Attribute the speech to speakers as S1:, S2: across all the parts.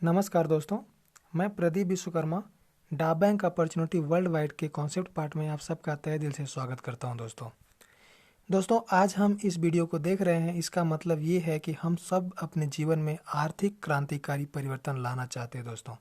S1: नमस्कार दोस्तों, मैं प्रदीप विश्वकर्मा डा बैंक अपॉर्चुनिटी वर्ल्ड वाइड के कॉन्सेप्ट पार्ट में आप सबका तहे दिल से स्वागत करता हूं। दोस्तों आज हम इस वीडियो को देख रहे हैं। इसका मतलब ये है कि हम सब अपने जीवन में आर्थिक क्रांतिकारी परिवर्तन लाना चाहते हैं दोस्तों।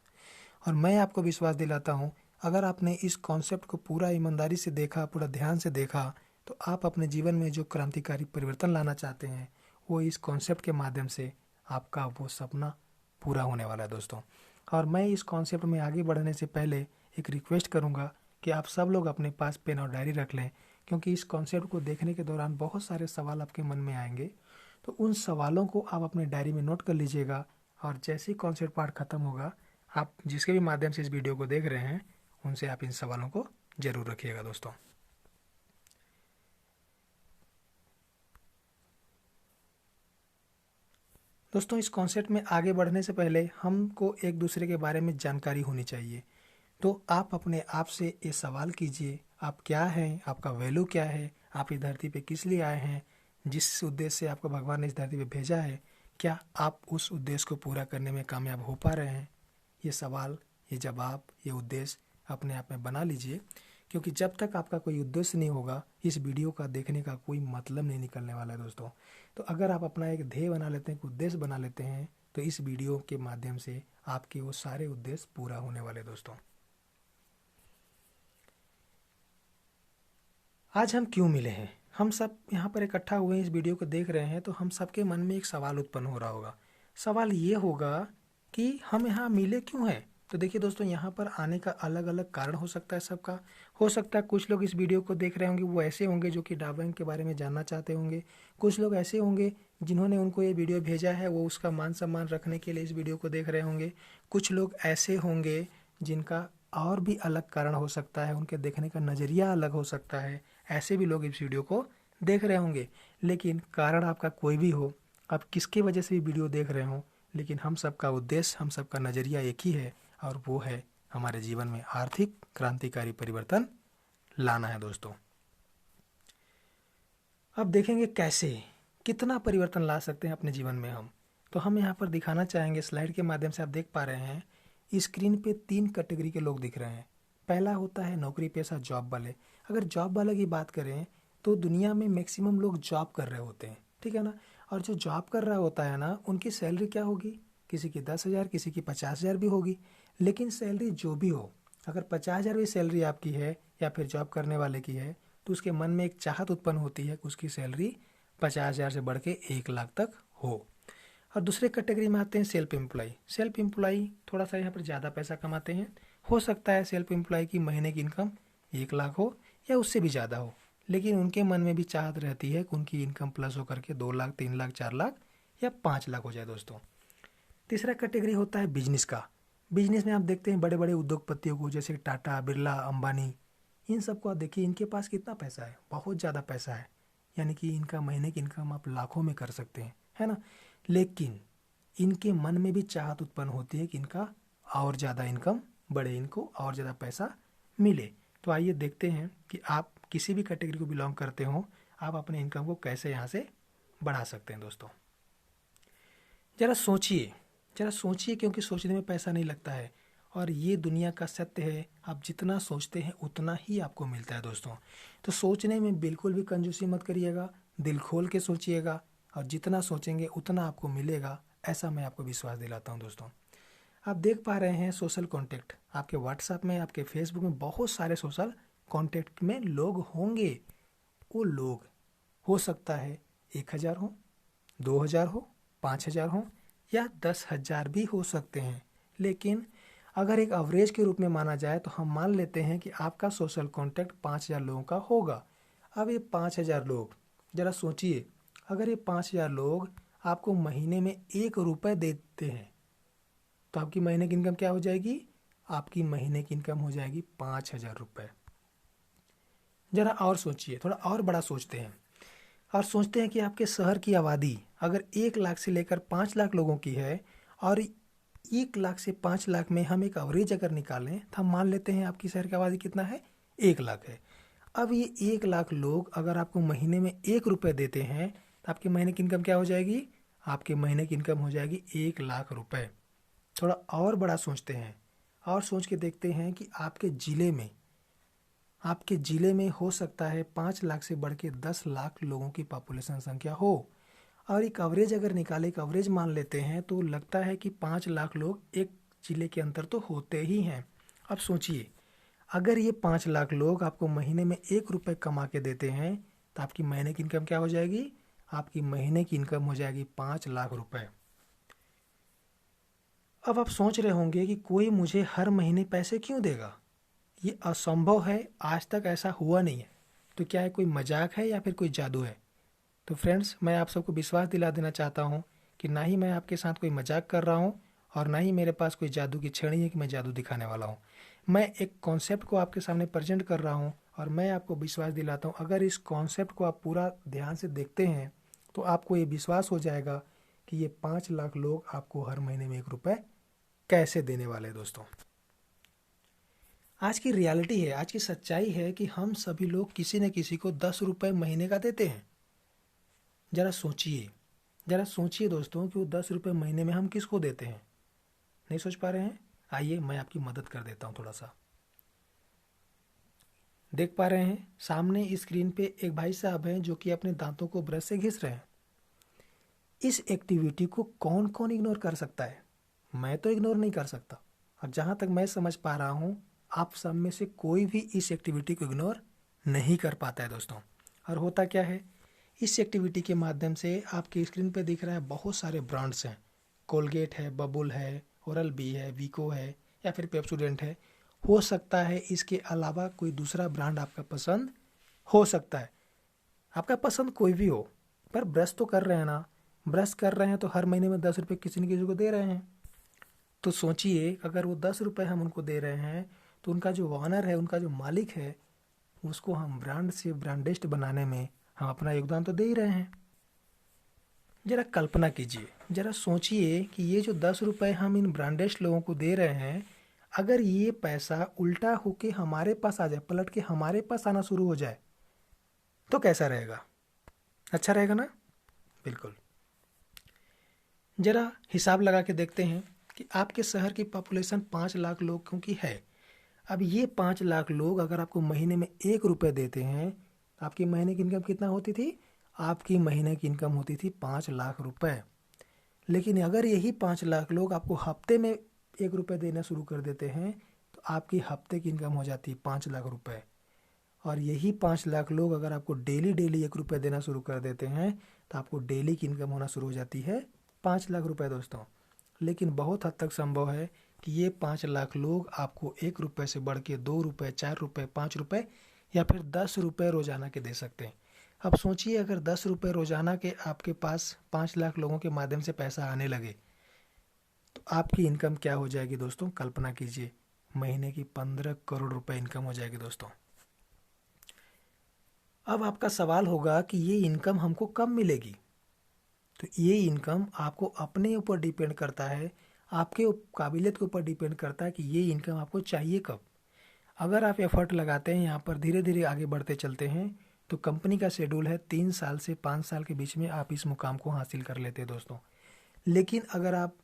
S1: और मैं आपको विश्वास दिलाता हूं, अगर आपने इस कॉन्सेप्ट को पूरा ईमानदारी से देखा, पूरा ध्यान से देखा, तो आप अपने जीवन में जो क्रांतिकारी परिवर्तन लाना चाहते हैं वो इस कॉन्सेप्ट के माध्यम से आपका वो सपना पूरा होने वाला है दोस्तों। और मैं इस कॉन्सेप्ट में आगे बढ़ने से पहले एक रिक्वेस्ट करूंगा कि आप सब लोग अपने पास पेन और डायरी रख लें, क्योंकि इस कॉन्सेप्ट को देखने के दौरान बहुत सारे सवाल आपके मन में आएंगे। तो उन सवालों को आप अपने डायरी में नोट कर लीजिएगा, और जैसे ही कॉन्सेप्ट पार्ट खत्म होगा, आप जिसके भी माध्यम से इस वीडियो को देख रहे हैं उनसे आप इन सवालों को जरूर रखिएगा दोस्तों। दोस्तों इस कॉन्सेप्ट में आगे बढ़ने से पहले हमको एक दूसरे के बारे में जानकारी होनी चाहिए। तो आप अपने आप से ये सवाल कीजिए, आप क्या हैं, आपका वैल्यू क्या है, आप इस धरती पे किस लिए आए हैं, जिस उद्देश्य से आपको भगवान ने इस धरती पे भेजा है, क्या आप उस उद्देश्य को पूरा करने में कामयाब हो पा रहे हैं। ये सवाल, ये जवाब, ये उद्देश्य अपने आप में बना लीजिए, क्योंकि जब तक आपका कोई उद्देश्य नहीं होगा इस वीडियो का देखने का कोई मतलब नहीं निकलने वाला है दोस्तों। तो अगर आप अपना एक ध्येय बना लेते हैं, एक उद्देश्य बना लेते हैं, तो इस वीडियो के माध्यम से आपके वो सारे उद्देश्य पूरा होने वाले दोस्तों। आज हम क्यों मिले हैं, हम सब यहाँ पर इकट्ठा हुए हैं, इस वीडियो को देख रहे हैं, तो हम सबके मन में एक सवाल उत्पन्न हो रहा होगा। सवाल ये होगा कि हम यहाँ मिले क्यों हैं। तो देखिए दोस्तों, यहाँ पर आने का अलग अलग कारण हो सकता है सबका। हो सकता है कुछ लोग इस वीडियो को देख रहे होंगे, वो ऐसे होंगे जो कि डा बैंक के बारे में जानना चाहते होंगे। कुछ लोग ऐसे होंगे जिन्होंने उनको ये वीडियो भेजा है, वो उसका मान सम्मान रखने के लिए इस वीडियो को देख रहे होंगे। कुछ लोग ऐसे होंगे जिनका और भी अलग कारण हो सकता है, उनके देखने का नज़रिया अलग हो सकता है। ऐसे भी लोग इस वीडियो को देख रहे होंगे। लेकिन कारण आपका कोई भी हो, आप किसकी वजह से भी वीडियो देख रहे हो, लेकिन हम सबका उद्देश्य, हम सबका नज़रिया एक ही है, और वो है हमारे जीवन में आर्थिक क्रांतिकारी परिवर्तन लाना है दोस्तों। अब देखेंगे कैसे, कितना परिवर्तन ला सकते हैं अपने जीवन में हम। तो हम यहाँ पर दिखाना चाहेंगे, स्लाइड के माध्यम से आप देख पा रहे हैं, स्क्रीन पे 3 कैटेगरी के लोग दिख रहे हैं। पहला होता है नौकरी पेशा जॉब वाले। अगर जॉब वाले की बात करें तो दुनिया में मैक्सिमम लोग जॉब कर रहे होते हैं, ठीक है ना। और जो जॉब कर रहा होता है ना, उनकी सैलरी क्या होगी, किसी की 10,000, किसी की 50,000 भी होगी। लेकिन सैलरी जो भी हो, अगर 50,000 भी सैलरी आपकी है या फिर जॉब करने वाले की है, तो उसके मन में एक चाहत उत्पन्न होती है कि उसकी सैलरी 50,000 से बढ़ के 1 लाख तक हो। और दूसरे कैटेगरी में आते हैं सेल्फ एम्प्लॉय। सेल्फ एम्प्लॉय थोड़ा सा यहाँ पर ज़्यादा पैसा कमाते हैं। हो सकता है सेल्फ एम्प्लॉय की महीने की इनकम 1 लाख हो या उससे भी ज़्यादा हो, लेकिन उनके मन में भी चाहत रहती है कि उनकी इनकम प्लस होकर के 2 लाख, 3 लाख, 4 लाख या 5 लाख हो जाए दोस्तों। तीसरा कैटेगरी होता है बिजनेस का। बिजनेस में आप देखते हैं बड़े बड़े उद्योगपतियों को, जैसे टाटा, बिरला, अंबानी, इन सबको आप देखिए, इनके पास कितना पैसा है, बहुत ज़्यादा पैसा है। यानी कि इनका महीने की इनकम आप लाखों में कर सकते हैं, है ना। लेकिन इनके मन में भी चाहत उत्पन्न होती है कि इनका और ज़्यादा इनकम बढ़े, इनको और ज़्यादा पैसा मिले। तो आइए देखते हैं कि आप किसी भी कैटेगरी को बिलोंग करते हो, आप अपने इनकम को कैसे यहाँ से बढ़ा सकते हैं दोस्तों। ज़रा सोचिए, ज़रा सोचिए, क्योंकि सोचने में पैसा नहीं लगता है, और ये दुनिया का सत्य है। आप जितना सोचते हैं उतना ही आपको मिलता है दोस्तों। तो सोचने में बिल्कुल भी कंजूसी मत करिएगा, दिल खोल के सोचिएगा, और जितना सोचेंगे उतना आपको मिलेगा, ऐसा मैं आपको विश्वास दिलाता हूँ दोस्तों। आप देख पा रहे हैं सोशल कॉन्टैक्ट, आपके व्हाट्सएप में, आपके फेसबुक में बहुत सारे सोशल कॉन्टैक्ट में लोग होंगे। वो लोग हो सकता है 1,000 हो, 2,000 हो, 5,000 हो या 10,000 भी हो सकते हैं। लेकिन अगर एक एवरेज के रूप में माना जाए तो हम मान लेते हैं कि आपका सोशल कॉन्टैक्ट 5,000 लोगों का होगा। अब ये 5,000 लोग, ज़रा सोचिए, अगर ये 5,000 लोग आपको महीने में 1 रुपये देते हैं, तो आपकी महीने की इनकम क्या हो जाएगी, आपकी महीने की इनकम हो जाएगी 5,000 रुपये। ज़रा और सोचिए, थोड़ा और बड़ा सोचते हैं, और सोचते हैं कि आपके शहर की आबादी अगर 1 लाख से लेकर 5 लाख लोगों की है, और 1 लाख से 5 लाख में हम एक एवरेज अगर निकालें, तो हम मान लेते हैं आपकी शहर की आबादी कितना है, 1 लाख है। अब ये 1 लाख लोग अगर आपको महीने में 1 रुपये देते हैं, तो आपके महीने की इनकम क्या हो जाएगी, आपके महीने की इनकम हो जाएगी 1 लाख रुपये। थोड़ा और बड़ा सोचते हैं और सोच के देखते हैं कि आपके ज़िले में हो सकता है 5 लाख से बढ़ के 10 लाख लोगों की पॉपुलेशन संख्या हो, और एक एवरेज अगर निकाले, एक एवरेज मान लेते हैं, तो लगता है कि 5 लाख लोग एक ज़िले के अंदर तो होते ही हैं। अब सोचिए, अगर ये 5 लाख लोग आपको महीने में 1 रुपये कमा के देते हैं तो आपकी महीने की इनकम क्या हो जाएगी? आपकी महीने की इनकम हो जाएगी 5 लाख रुपए। अब आप सोच रहे होंगे कि कोई मुझे हर महीने पैसे क्यों देगा, ये असंभव है, आज तक ऐसा हुआ नहीं है। तो क्या है, कोई मजाक है या फिर कोई जादू है? तो फ्रेंड्स, मैं आप सबको विश्वास दिला देना चाहता हूँ कि ना ही मैं आपके साथ कोई मजाक कर रहा हूँ और ना ही मेरे पास कोई जादू की छड़ी है कि मैं जादू दिखाने वाला हूँ। मैं एक कॉन्सेप्ट को आपके सामने प्रेजेंट कर रहा हूँ और मैं आपको विश्वास दिलाता हूँ, अगर इस कॉन्सेप्ट को आप पूरा ध्यान से देखते हैं तो आपको ये विश्वास हो जाएगा कि ये 5 लाख लोग आपको हर महीने में 1 रुपये कैसे देने वाले हैं। दोस्तों, आज की रियलिटी है, आज की सच्चाई है कि हम सभी लोग किसी न किसी को 10 रुपये महीने का देते हैं। ज़रा सोचिए, ज़रा सोचिए दोस्तों कि वो 10 रुपये महीने में हम किसको देते हैं। नहीं सोच पा रहे हैं? आइए मैं आपकी मदद कर देता हूँ थोड़ा सा। देख पा रहे हैं सामने स्क्रीन पे एक भाई साहब हैं जो कि अपने दांतों को ब्रश से घिस रहे हैं। इस एक्टिविटी को कौन कौन इग्नोर कर सकता है? मैं तो इग्नोर नहीं कर सकता, और जहाँ तक मैं समझ पा रहा हूँ आप सब में से कोई भी इस एक्टिविटी को इग्नोर नहीं कर पाता है दोस्तों। और होता क्या है, इस एक्टिविटी के माध्यम से आपके स्क्रीन पे दिख रहा है बहुत सारे ब्रांड्स हैं। कोलगेट है, बबुल है, ओरल बी है, वीको है या फिर पेप्सोडेंट है। हो सकता है इसके अलावा कोई दूसरा ब्रांड आपका पसंद हो सकता है, आपका पसंद कोई भी हो, पर ब्रश तो कर रहे हैं ना। ब्रश कर रहे हैं तो हर महीने में 10 रुपये किसी न किसी को दे रहे हैं। तो सोचिए, अगर वो 10 रुपये हम उनको दे रहे हैं तो उनका जो ओनर है, उनका जो मालिक है, उसको हम ब्रांड से ब्रांडेस्ट बनाने में हम अपना योगदान तो दे ही रहे हैं। ज़रा कल्पना कीजिए, ज़रा सोचिए कि ये जो 10 रुपये हम इन ब्रांडेस्ट लोगों को दे रहे हैं, अगर ये पैसा उल्टा होके हमारे पास आ जाए, पलट के हमारे पास आना शुरू हो जाए, तो कैसा रहेगा? अच्छा रहेगा ना? बिल्कुल। ज़रा हिसाब लगा के देखते हैं कि आपके शहर की पॉपुलेशन 5 लाख लोगों की है। अब ये 5 लाख लोग अगर आपको महीने में 1 रुपये देते हैं तो आपकी महीने की इनकम कितना होती थी? आपकी महीने की इनकम होती थी 5 लाख रुपए। लेकिन अगर यही 5 लाख लोग आपको हफ्ते में 1 रुपये देना शुरू कर देते हैं तो आपकी हफ्ते की इनकम हो जाती है 5 लाख रुपए। और यही 5 लाख लोग अगर आपको डेली डेली 1 रुपये देना शुरू कर देते हैं तो आपको डेली की इनकम होना शुरू हो जाती है 5 लाख रुपए दोस्तों। लेकिन बहुत हद तक संभव है कि ये 5 लाख लोग आपको 1 रुपये से बढ़ के 2 रुपये, 4 रुपये, 5 रुपये या फिर 10 रुपये रोजाना के दे सकते हैं। अब सोचिए, अगर 10 रुपये रोजाना के आपके पास 5 लाख लोगों के माध्यम से पैसा आने लगे तो आपकी इनकम क्या हो जाएगी दोस्तों? कल्पना कीजिए, महीने की 15 करोड़ रुपए इनकम हो जाएगी दोस्तों। अब आपका सवाल होगा कि ये इनकम हमको कब मिलेगी? तो ये इनकम आपको अपने ऊपर डिपेंड करता है, आपके काबिलियत के ऊपर डिपेंड करता है कि ये इनकम आपको चाहिए कब। अगर आप एफर्ट लगाते हैं, यहाँ पर धीरे धीरे आगे बढ़ते चलते हैं, तो कंपनी का शेड्यूल है 3 साल से 5 साल के बीच में आप इस मुकाम को हासिल कर लेते हैं दोस्तों। लेकिन अगर आप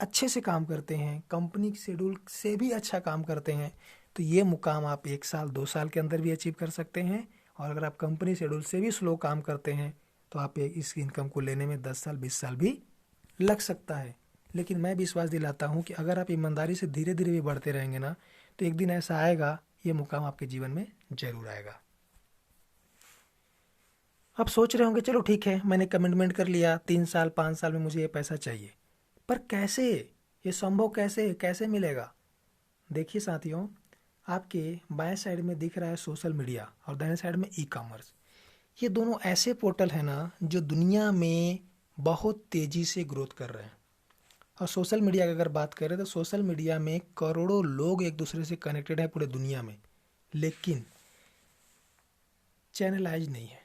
S1: अच्छे से काम करते हैं, कंपनी के शेड्यूल से भी अच्छा काम करते हैं, तो ये मुकाम आप 1 साल 2 साल के अंदर भी अचीव कर सकते हैं। और अगर आप कंपनी शेड्यूल से भी स्लो काम करते हैं तो आप इस इनकम को लेने में 10 साल 20 साल भी लग सकता है। लेकिन मैं विश्वास दिलाता हूँ कि अगर आप ईमानदारी से धीरे धीरे भी बढ़ते रहेंगे ना, तो एक दिन ऐसा आएगा, ये मुकाम आपके जीवन में जरूर आएगा। आप सोच रहे होंगे, चलो ठीक है, मैंने कमिटमेंट कर लिया, 3 साल 5 साल में मुझे ये पैसा चाहिए, पर कैसे? ये संभव कैसे, कैसे मिलेगा? देखिए साथियों, आपके बाएं साइड में दिख रहा है सोशल मीडिया और दाएं साइड में ई कॉमर्स। ये दोनों ऐसे पोर्टल हैं ना जो दुनिया में बहुत तेज़ी से ग्रोथ कर रहे हैं। और सोशल मीडिया की अगर बात करें तो सोशल मीडिया में करोड़ों लोग एक दूसरे से कनेक्टेड हैं पूरे दुनिया में, लेकिन चैनलाइज नहीं है।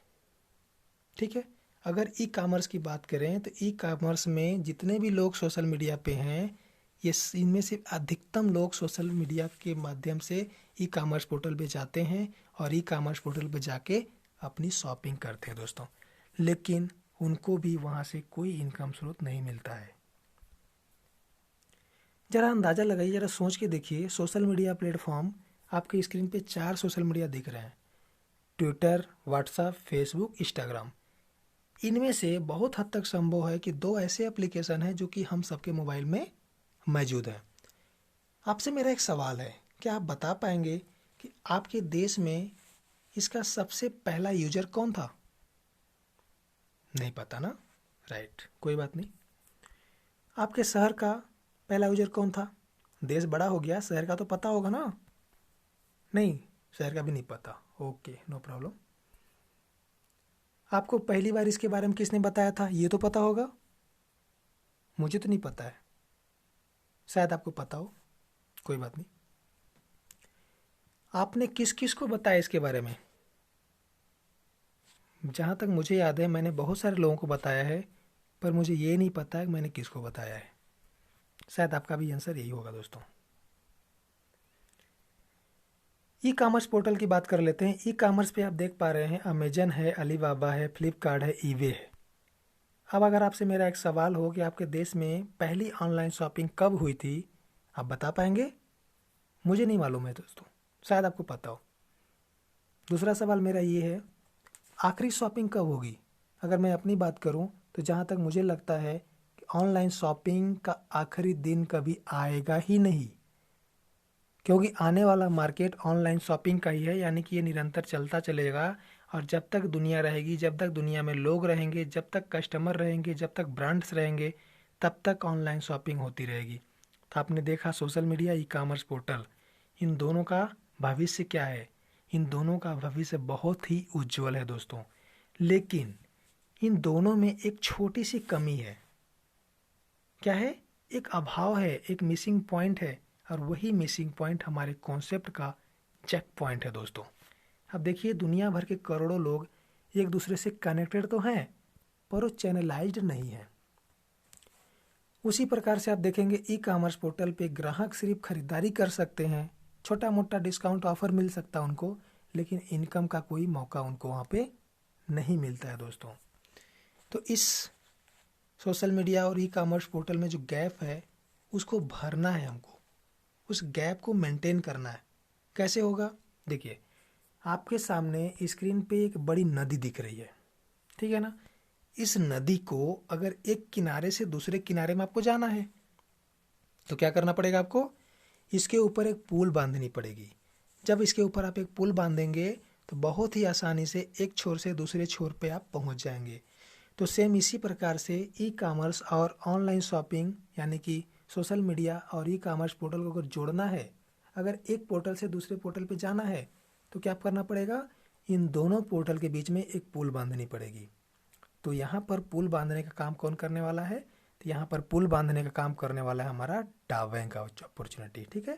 S1: ठीक है, अगर ई कॉमर्स की बात करें तो ई कॉमर्स में जितने भी लोग सोशल मीडिया पे हैं, ये इनमें से अधिकतम लोग सोशल मीडिया के माध्यम से ई कॉमर्स पोर्टल पे जाते हैं और ई कॉमर्स पोर्टल पे जाके अपनी शॉपिंग करते हैं दोस्तों। लेकिन उनको भी वहाँ से कोई इनकम स्रोत नहीं मिलता है। ज़रा अंदाज़ा लगाइए, ज़रा सोच के देखिए, सोशल मीडिया प्लेटफॉर्म आपके स्क्रीन पे 4 सोशल मीडिया दिख रहे हैं: ट्विटर, व्हाट्सएप, फेसबुक, इंस्टाग्राम। इनमें से बहुत हद तक संभव है कि 2 ऐसे एप्लीकेशन हैं जो कि हम सबके मोबाइल में मौजूद हैं। आपसे मेरा एक सवाल है, क्या आप बता पाएंगे कि आपके देश में इसका सबसे पहला यूजर कौन था? नहीं पता ना? राइट, कोई बात नहीं। आपके शहर का पहला यूजर कौन था? देश बड़ा हो गया, शहर का तो पता होगा ना? नहीं, शहर का भी नहीं पता। Okay, no problem. आपको पहली बार इसके बारे में किसने बताया था, ये तो पता होगा? मुझे तो नहीं पता है, शायद आपको पता हो, कोई बात नहीं। आपने किस किस को बताया इसके बारे में? जहाँ तक मुझे याद है मैंने बहुत सारे लोगों को बताया है, पर मुझे ये नहीं पता है कि मैंने किसको बताया है। शायद आपका भी आंसर यही होगा दोस्तों। ई कॉमर्स पोर्टल की बात कर लेते हैं। ई कॉमर्स पे आप देख पा रहे हैं अमेजन है, अलीबाबा है, फ्लिपकार्ट है, ईबे है। अब अगर आपसे मेरा एक सवाल हो कि आपके देश में पहली ऑनलाइन शॉपिंग कब हुई थी, आप बता पाएंगे? मुझे नहीं मालूम है दोस्तों, शायद आपको पता हो। दूसरा सवाल मेरा ये है, आखिरी शॉपिंग कब होगी? अगर मैं अपनी बात करूं तो जहां तक मुझे लगता है कि ऑनलाइन शॉपिंग का आखिरी दिन कभी आएगा ही नहीं, क्योंकि आने वाला मार्केट ऑनलाइन शॉपिंग का ही है, यानी कि ये निरंतर चलता चलेगा। और जब तक दुनिया रहेगी, जब तक दुनिया में लोग रहेंगे, जब तक कस्टमर रहेंगे, जब तक ब्रांड्स रहेंगे, तब तक ऑनलाइन शॉपिंग होती रहेगी। तो आपने देखा social media, e commerce portal, इन दोनों का भविष्य क्या है? इन दोनों का भविष्य बहुत ही उज्जवल है दोस्तों। लेकिन इन दोनों में एक छोटी सी कमी है। क्या है? एक अभाव है, एक मिसिंग पॉइंट है। और वही मिसिंग पॉइंट हमारे कॉन्सेप्ट का चेक पॉइंट है दोस्तों। अब देखिए, दुनिया भर के करोड़ों लोग एक दूसरे से कनेक्टेड तो हैं, पर वो चैनलाइज्ड नहीं है। उसी प्रकार से आप देखेंगे ई कॉमर्स पोर्टल पे ग्राहक सिर्फ खरीदारी कर सकते हैं, छोटा मोटा डिस्काउंट ऑफर मिल सकता है उनको, लेकिन इनकम का कोई मौका उनको वहाँ पे नहीं मिलता है दोस्तों। तो इस सोशल मीडिया और ई कॉमर्स पोर्टल में जो गैप है, उसको भरना है हमको, उस गैप को मेंटेन करना है। कैसे होगा? देखिए, आपके सामने स्क्रीन पे एक बड़ी नदी दिख रही है, ठीक है ना? इस नदी को अगर एक किनारे से दूसरे किनारे में आपको जाना है तो क्या करना पड़ेगा आपको? इसके ऊपर एक पुल बांधनी पड़ेगी। जब इसके ऊपर आप एक पुल बांधेंगे तो बहुत ही आसानी से एक छोर से दूसरे छोर पे आप पहुंच जाएंगे। तो सेम इसी प्रकार से ई कॉमर्स और ऑनलाइन शॉपिंग, यानी कि सोशल मीडिया और ई कॉमर्स पोर्टल को अगर जोड़ना है, अगर एक पोर्टल से दूसरे पोर्टल पे जाना है, तो क्या करना पड़ेगा? इन दोनों पोर्टल के बीच में एक पुल बांधनी पड़ेगी। तो यहाँ पर पुल बांधने का काम कौन करने वाला है? तो यहाँ पर पुल बांधने का काम करने वाला है हमारा डावें का अपॉर्चुनिटी, ठीक है।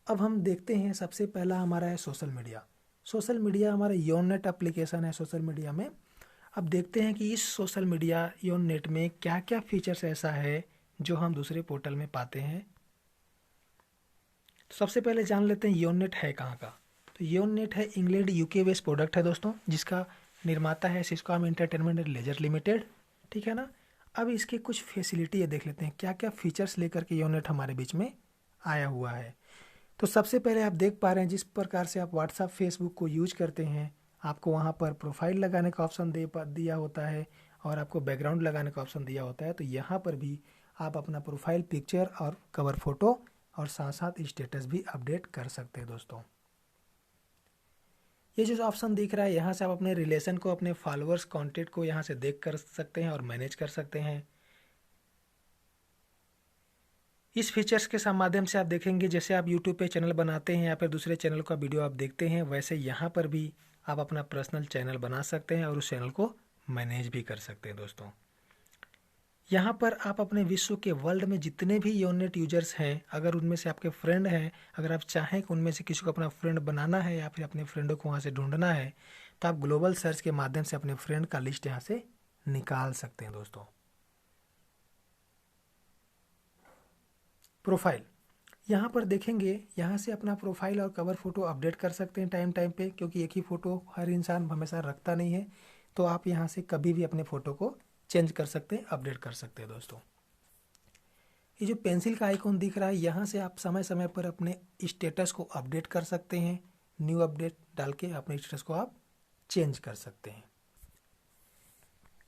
S1: अब हम देखते हैं, सबसे पहला हमारा है सोशल मीडिया। सोशल मीडिया हमारा योनेट एप्लीकेशन है सोशल मीडिया में। अब देखते हैं कि इस सोशल मीडिया योनेट में क्या क्या फीचर्स ऐसा है जो हम दूसरे पोर्टल में पाते हैं। तो सबसे पहले जान लेते हैं योनेट है कहाँ का। तो योनेट है इंग्लैंड यूके बेस्ड प्रोडक्ट है दोस्तों, जिसका निर्माता है सिस्कॉम एंटरटेनमेंट एंड लेजर लिमिटेड, ठीक है ना। अब इसके कुछ फैसिलिटी है, देख लेते हैं क्या क्या फीचर्स लेकर के योनेट हमारे बीच में आया हुआ है। तो सबसे पहले आप देख पा रहे हैं, जिस प्रकार से आप व्हाट्सएप फेसबुक को यूज करते हैं, आपको वहाँ पर प्रोफाइल लगाने का ऑप्शन दिया होता है और आपको बैकग्राउंड लगाने का ऑप्शन दिया होता है। तो यहाँ पर भी आप अपना प्रोफाइल पिक्चर और कवर फोटो और साथ साथ स्टेटस भी अपडेट कर सकते हैं दोस्तों। ये जो ऑप्शन दिख रहा है, यहाँ से आप अपने रिलेशन को, अपने फॉलोअर्स, कॉन्टेक्ट को यहाँ से देख कर सकते हैं और मैनेज कर सकते हैं। इस फीचर्स के माध्यम से आप देखेंगे, जैसे आप यूट्यूब पे चैनल बनाते हैं या फिर दूसरे चैनल का वीडियो आप देखते हैं, वैसे यहाँ पर भी आप अपना पर्सनल चैनल बना सकते हैं और उस चैनल को मैनेज भी कर सकते हैं दोस्तों। यहाँ पर आप अपने विश्व के वर्ल्ड में जितने भी योनेट यूजर्स हैं, अगर उनमें से आपके फ्रेंड हैं, अगर आप चाहें कि उनमें से किसी को अपना फ्रेंड बनाना है या फिर अपने फ्रेंडों को वहाँ से ढूंढना है, तो आप ग्लोबल सर्च के माध्यम से अपने फ्रेंड का लिस्ट यहाँ से निकाल सकते हैं दोस्तों। प्रोफाइल, यहाँ पर देखेंगे, यहाँ से अपना प्रोफाइल और कवर फोटो अपडेट कर सकते हैं टाइम टाइम पे, क्योंकि एक ही फ़ोटो हर इंसान हमेशा रखता नहीं है। तो आप यहाँ से कभी भी अपने फ़ोटो को चेंज कर सकते हैं, अपडेट कर सकते हैं दोस्तों। ये जो पेंसिल का आइकॉन दिख रहा है, यहाँ से आप समय समय पर अपने स्टेटस को अपडेट कर सकते हैं। न्यू अपडेट डाल के अपने स्टेटस को आप चेंज कर सकते हैं।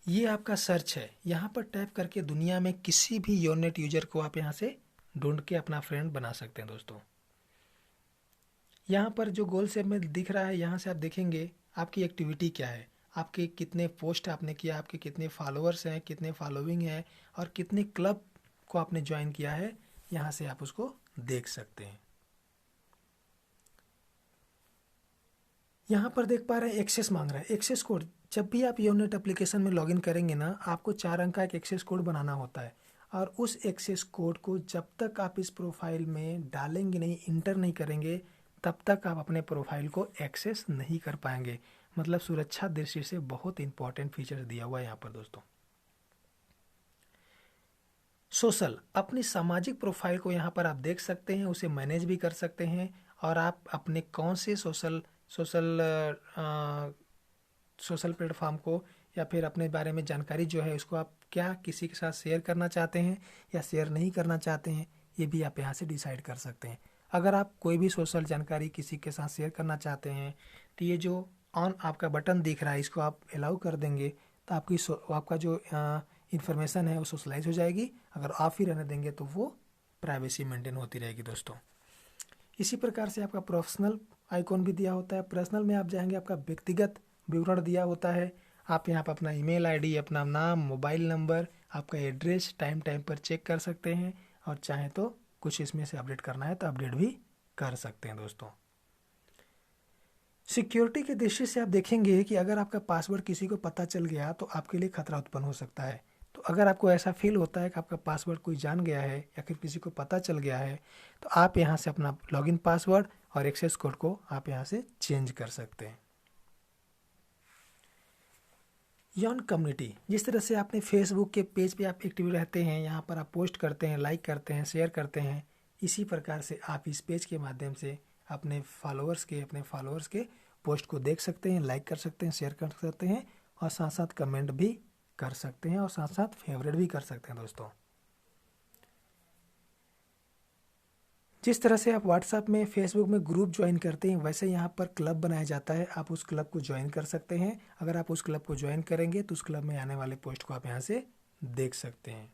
S1: ये आपका सर्च है, यहाँ पर टैप करके दुनिया में किसी भी योरनेट यूजर को आप यहाँ से ढूंढ के अपना फ्रेंड बना सकते हैं दोस्तों। यहाँ पर जो गोल शेप में दिख रहा है, यहाँ से आप देखेंगे आपकी एक्टिविटी क्या है, आपके कितने पोस्ट आपने किया, आपके कितने फॉलोअर्स हैं, कितने फॉलोइंग है और कितने क्लब को आपने ज्वाइन किया है। यहाँ से आप उसको देख सकते हैं। यहाँ पर देख पा रहे हैं एक्सेस मांग रहा है, एक्सेस कोड। जब भी आप योरनेट एप्लीकेशन में लॉगिन करेंगे ना, आपको 4 अंक का एक एक्सेस कोड बनाना होता है और उस एक्सेस कोड को जब तक आप इस प्रोफाइल में डालेंगे नहीं, इंटर नहीं करेंगे, तब तक आप अपने प्रोफाइल को एक्सेस नहीं कर पाएंगे। मतलब सुरक्षा दृष्टि से बहुत इंपॉर्टेंट फीचर दिया हुआ है यहाँ पर दोस्तों। सोशल, अपनी सामाजिक प्रोफाइल को यहाँ पर आप देख सकते हैं, उसे मैनेज भी कर सकते हैं और आप अपने कौन से सोशल प्लेटफॉर्म को या फिर अपने बारे में जानकारी जो है उसको आप क्या किसी के साथ शेयर करना चाहते हैं या शेयर नहीं करना चाहते हैं, ये भी आप यहाँ से डिसाइड कर सकते हैं। अगर आप कोई भी सोशल जानकारी किसी के साथ शेयर करना चाहते हैं तो ये जो ऑन आपका बटन दिख रहा है, इसको आप अलाउ कर देंगे तो आपका जो इन्फॉर्मेशन है वो सोशलाइज हो जाएगी। अगर ऑफ ही रहने देंगे तो वो प्राइवेसी मेंटेन होती रहेगी दोस्तों। इसी प्रकार से आपका प्रोफेशनल आइकॉन भी दिया होता है। पर्सनल में आप जाएंगे, आपका व्यक्तिगत विवरण दिया होता है। आप यहाँ पर अपना ईमेल आईडी, अपना नाम, मोबाइल नंबर, आपका एड्रेस टाइम पर चेक कर सकते हैं और चाहें तो कुछ इसमें से अपडेट करना है तो अपडेट भी कर सकते हैं दोस्तों। सिक्योरिटी के दृष्टि से आप देखेंगे कि अगर आपका पासवर्ड किसी को पता चल गया तो आपके लिए खतरा उत्पन्न हो सकता है। तो अगर आपको ऐसा फील होता है कि आपका पासवर्ड कोई जान गया है या फिर किसी को पता चल गया है, तो आप यहाँ से अपना लॉगिन पासवर्ड और एक्सेस कोड को आप यहाँ से चेंज कर सकते हैं। यौन कम्युनिटी, जिस तरह से अपने फेसबुक के पेज पे आप एक्टिव रहते हैं, यहाँ पर आप पोस्ट करते हैं, लाइक करते हैं, शेयर करते हैं, इसी प्रकार से आप इस पेज के माध्यम से अपने फॉलोअर्स के पोस्ट को देख सकते हैं, लाइक कर सकते हैं, शेयर कर सकते हैं और साथ साथ कमेंट भी कर सकते हैं और साथ साथ फेवरेट भी कर सकते हैं दोस्तों। जिस तरह से आप व्हाट्सएप में, फेसबुक में ग्रुप ज्वाइन करते हैं, वैसे यहाँ पर क्लब बनाया जाता है, आप उस क्लब को ज्वाइन कर सकते हैं। अगर आप उस क्लब को ज्वाइन करेंगे तो उस क्लब में आने वाले पोस्ट को आप यहाँ से देख सकते हैं।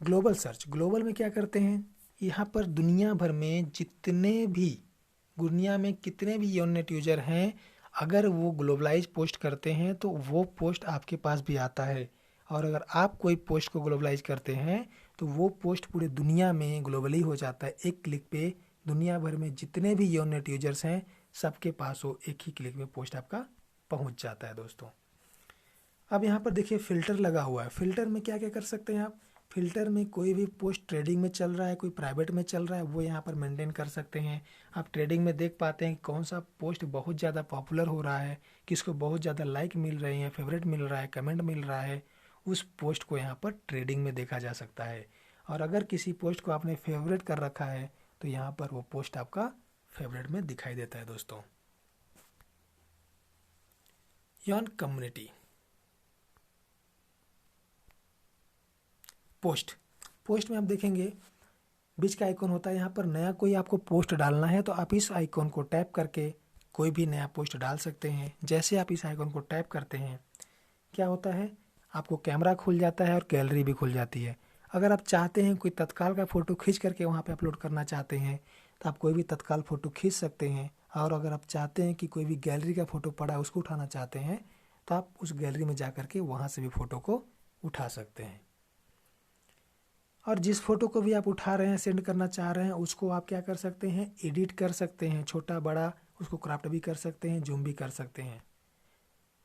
S1: ग्लोबल सर्च, ग्लोबल में क्या करते हैं, यहाँ पर दुनिया भर में दुनिया में कितने भी योरनेट यूजर हैं, अगर वो ग्लोबलाइज पोस्ट करते हैं तो वो पोस्ट आपके पास भी आता है। और अगर आप कोई पोस्ट को ग्लोबलाइज करते हैं तो वो पोस्ट पूरे दुनिया में ग्लोबली हो जाता है। एक क्लिक पे दुनिया भर में जितने भी योरनेट यूजर्स हैं सबके पास वो एक ही क्लिक में पोस्ट आपका पहुंच जाता है दोस्तों। अब यहाँ पर देखिए फिल्टर लगा हुआ है। फिल्टर में क्या क्या कर सकते हैं आप, फिल्टर में कोई भी पोस्ट ट्रेडिंग में चल रहा है, कोई प्राइवेट में चल रहा है, वो यहाँ पर मेंटेन कर सकते हैं। आप ट्रेडिंग में देख पाते हैं कौन सा पोस्ट बहुत ज़्यादा पॉपुलर हो रहा है, किसको बहुत ज़्यादा लाइक मिल रही है, फेवरेट मिल रहा है, कमेंट मिल रहा है, उस पोस्ट को यहाँ पर ट्रेडिंग में देखा जा सकता है। और अगर किसी पोस्ट को आपने फेवरेट कर रखा है तो यहाँ पर वो पोस्ट आपका फेवरेट में दिखाई देता है दोस्तों। यौन कम्युनिटी, पोस्ट में आप देखेंगे बीच का आइकॉन होता है, यहाँ पर नया कोई आपको पोस्ट डालना है तो आप इस आइकॉन को टैप करके कोई भी नया पोस्ट डाल सकते हैं। जैसे आप इस आइकॉन को टैप करते हैं क्या होता है, आपको कैमरा खुल जाता है और गैलरी भी खुल जाती है। अगर आप चाहते हैं कोई तत्काल का फ़ोटो खींच करके वहाँ पे अपलोड करना चाहते हैं तो आप कोई भी तत्काल फ़ोटो खींच सकते हैं। और अगर आप चाहते हैं कि कोई भी गैलरी का फ़ोटो पड़ा है उसको उठाना चाहते हैं तो आप उस गैलरी में जा कर के वहाँ से भी फ़ोटो को उठा सकते हैं। और जिस फ़ोटो को भी आप उठा रहे हैं, सेंड करना चाह रहे हैं, उसको आप क्या कर सकते हैं, एडिट कर सकते हैं, छोटा बड़ा उसको क्रॉप भी कर सकते हैं, जूम भी कर सकते हैं।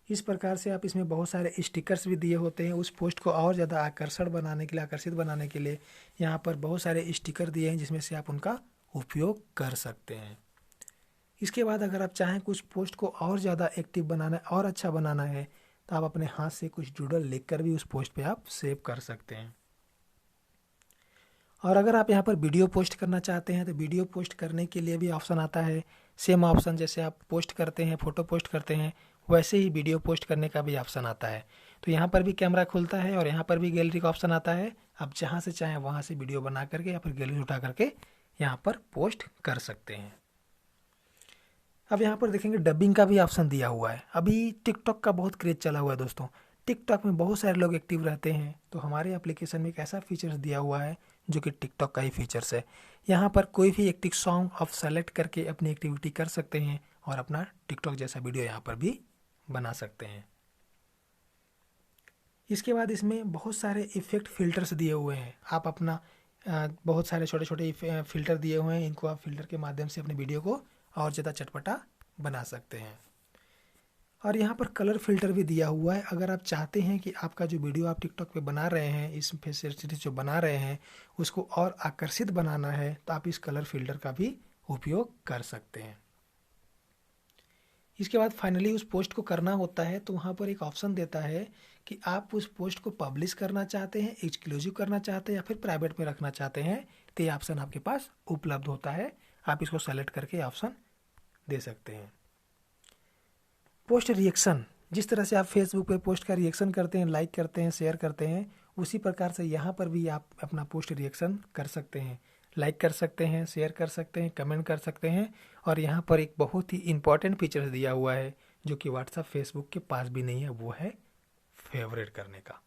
S1: इस प्रकार से आप इसमें बहुत सारे स्टिकर्स भी दिए होते हैं। उस पोस्ट को और ज़्यादा आकर्षित बनाने के लिए यहाँ पर बहुत सारे स्टिकर दिए हैं जिसमें से आप उनका उपयोग कर सकते हैं। इसके बाद अगर आप चाहें कुछ पोस्ट को और ज़्यादा एक्टिव बनाना है और अच्छा बनाना है तो आप अपने हाथ से कुछ डूडल लिख कर भी उस पोस्ट पे आप सेव कर सकते हैं। और अगर आप यहाँ पर वीडियो पोस्ट करना चाहते हैं तो वीडियो पोस्ट करने के लिए भी ऑप्शन आता है। सेम ऑप्शन जैसे आप पोस्ट करते हैं, फ़ोटो पोस्ट करते हैं, वैसे ही वीडियो पोस्ट करने का भी ऑप्शन आता है। तो यहाँ पर भी कैमरा खुलता है और यहाँ पर भी गैलरी का ऑप्शन आता है। आप जहाँ से चाहें वहाँ से वीडियो बना करके या फिर गैलरी उठा करके यहाँ पर पोस्ट कर सकते हैं। अब यहाँ पर देखेंगे डबिंग का भी ऑप्शन दिया हुआ है। अभी टिकटॉक का बहुत क्रेज चला हुआ है दोस्तों, टिकटॉक में बहुत सारे लोग एक्टिव रहते हैं, तो हमारे एप्लीकेशन में एक ऐसा फीचर्स दिया हुआ है जो कि टिकटॉक का ही फीचर्स है। यहाँ पर कोई भी एक सॉन्ग आप सेलेक्ट करके अपनी एक्टिविटी कर सकते हैं और अपना टिकटॉक जैसा वीडियो यहाँ पर भी बना सकते हैं। इसके बाद इसमें बहुत सारे इफ़ेक्ट फिल्टर्स दिए हुए हैं। आप अपना बहुत सारे छोटे छोटे फिल्टर दिए हुए हैं, इनको आप फिल्टर के माध्यम से अपने वीडियो को और ज़्यादा चटपटा बना सकते हैं। और यहाँ पर कलर फिल्टर भी दिया हुआ है। अगर आप चाहते हैं कि आपका जो वीडियो आप टिकटॉक पे बना रहे हैं, इस फैसिलिटी जो बना रहे हैं उसको और आकर्षित बनाना है, तो आप इस कलर फिल्टर का भी उपयोग कर सकते हैं। इसके बाद फाइनली उस पोस्ट को करना होता है, तो वहाँ पर एक ऑप्शन देता है कि आप उस पोस्ट को पब्लिश करना चाहते हैं, एक्सक्लूसिव करना चाहते हैं या फिर प्राइवेट में रखना चाहते हैं, तो ये ऑप्शन आपके पास उपलब्ध होता है। आप इसको सेलेक्ट करके ऑप्शन दे सकते हैं। पोस्ट रिएक्शन, जिस तरह से आप फेसबुक पे पोस्ट का रिएक्शन करते हैं, लाइक करते हैं, शेयर करते हैं, उसी प्रकार से यहाँ पर भी आप अपना पोस्ट रिएक्शन कर सकते हैं। लाइक कर सकते हैं, शेयर कर सकते हैं, कमेंट कर सकते हैं। और यहाँ पर एक बहुत ही इंपॉर्टेंट फीचर दिया हुआ है जो कि व्हाट्सएप फेसबुक के पास भी नहीं है, वो है फेवरेट करने का।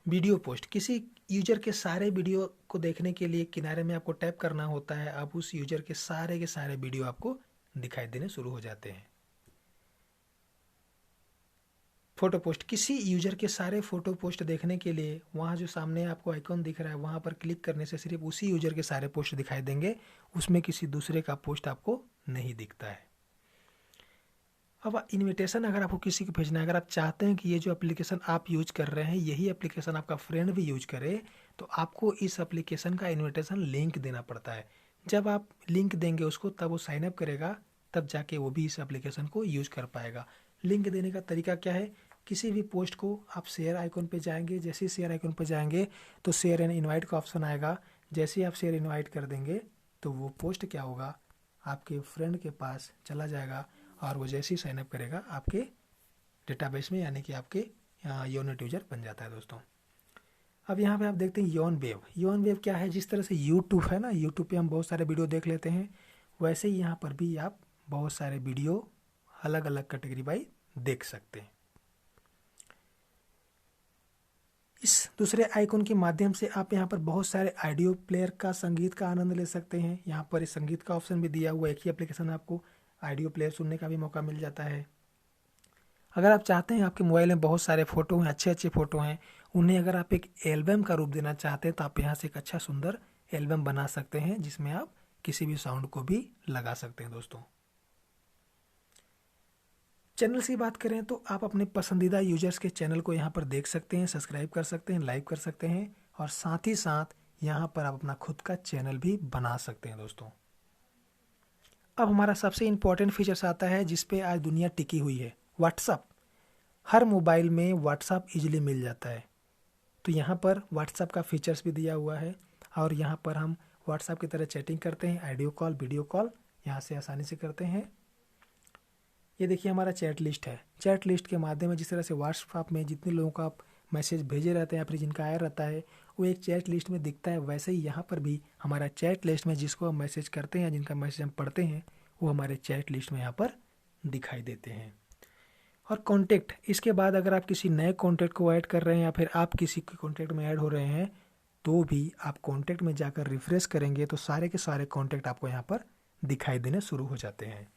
S1: वीडियो पोस्ट, किसी यूजर के सारे वीडियो को देखने के लिए किनारे में आपको टैप करना होता है। अब उस यूजर के सारे वीडियो आपको दिखाई देने शुरू हो जाते हैं। फोटो पोस्ट, किसी यूजर के सारे फोटो पोस्ट देखने के लिए वहाँ जो सामने आपको आइकॉन दिख रहा है वहाँ पर क्लिक करने से सिर्फ उसी यूजर के सारे पोस्ट दिखाई देंगे, उसमें किसी दूसरे का पोस्ट आपको नहीं दिखता है। अब इनविटेशन अगर आपको किसी को भेजना है, अगर आप चाहते हैं कि ये जो एप्लीकेशन आप यूज कर रहे हैं यही एप्लीकेशन आपका फ्रेंड भी यूज करे, तो आपको इस एप्लीकेशन का इनविटेशन लिंक देना पड़ता है। जब आप लिंक देंगे उसको तब वो साइन अप करेगा, तब जाके वो भी इस एप्लीकेशन को यूज कर पाएगा। लिंक देने का तरीका क्या है, किसी भी पोस्ट को आप शेयर आइकन पे जाएंगे, जैसे ही शेयर आइकन पे जाएंगे तो शेयर एंड इनवाइट का ऑप्शन आएगा। जैसे ही आप शेयर इनवाइट कर देंगे तो वो पोस्ट क्या होगा, आपके फ्रेंड के पास चला जाएगा और वो जैसे ही साइन अप करेगा आपके डेटाबेस में, यानी कि आपके यूनिट यूजर बन जाता है दोस्तों। अब यहाँ पे आप देखते हैं योन वेव। योन वेव क्या है, जिस तरह से यूट्यूब है ना, यूट्यूब पे हम बहुत सारे वीडियो देख लेते हैं, वैसे ही यहाँ पर भी आप बहुत सारे वीडियो अलग अलग कैटेगरी वाइज देख सकते हैं। इस दूसरे आइकन के माध्यम से आप यहाँ पर बहुत सारे ऑडियो प्लेयर का संगीत का आनंद ले सकते हैं। यहाँ पर इस संगीत का ऑप्शन भी दिया हुआ है, एक ही एप्लीकेशन आपको ऑडियो प्लेयर सुनने का भी मौका मिल जाता है। अगर आप चाहते हैं आपके मोबाइल में बहुत सारे फ़ोटो हैं, अच्छे अच्छे फ़ोटो हैं, उन्हें अगर आप एक एल्बम का रूप देना चाहते हैं तो आप यहाँ से एक अच्छा सुंदर एल्बम बना सकते हैं, जिसमें आप किसी भी साउंड को भी लगा सकते हैं दोस्तों। चैनल से बात करें तो आप अपने पसंदीदा यूजर्स के चैनल को यहाँ पर देख सकते हैं, सब्सक्राइब कर सकते हैं, लाइक कर सकते हैं, और साथ ही साथ यहाँ पर आप अपना खुद का चैनल भी बना सकते हैं दोस्तों। अब हमारा सबसे इम्पोर्टेंट फीचर्स आता है जिस पे आज दुनिया टिकी हुई है, व्हाट्सअप। हर मोबाइल में व्हाट्सअप इजीली मिल जाता है, तो यहाँ पर व्हाट्सअप का फीचर्स भी दिया हुआ है और यहाँ पर हम व्हाट्सअप की तरह चैटिंग करते हैं, ऑडियो कॉल, वीडियो कॉल यहाँ से आसानी से करते हैं। ये देखिए हमारा चैट लिस्ट है। चैट लिस्ट के माध्यम से जिस तरह से व्हाट्सएप में जितने लोगों का आप मैसेज भेजे रहते हैं या फिर जिनका आया रहता है वो एक चैट लिस्ट में दिखता है, वैसे ही यहाँ पर भी हमारा चैट लिस्ट में जिसको हम मैसेज करते हैं, जिनका मैसेज हम पढ़ते हैं, वो हमारे चैट लिस्ट में यहाँ पर दिखाई देते हैं। और कॉन्टैक्ट, इसके बाद अगर आप किसी नए कॉन्टैक्ट को ऐड कर रहे हैं या फिर आप किसी के कॉन्टैक्ट में ऐड हो रहे हैं तो भी आप कॉन्टैक्ट में जाकर रिफ्रेश करेंगे तो सारे के सारे कॉन्टैक्ट आपको यहाँ पर दिखाई देने शुरू हो जाते हैं।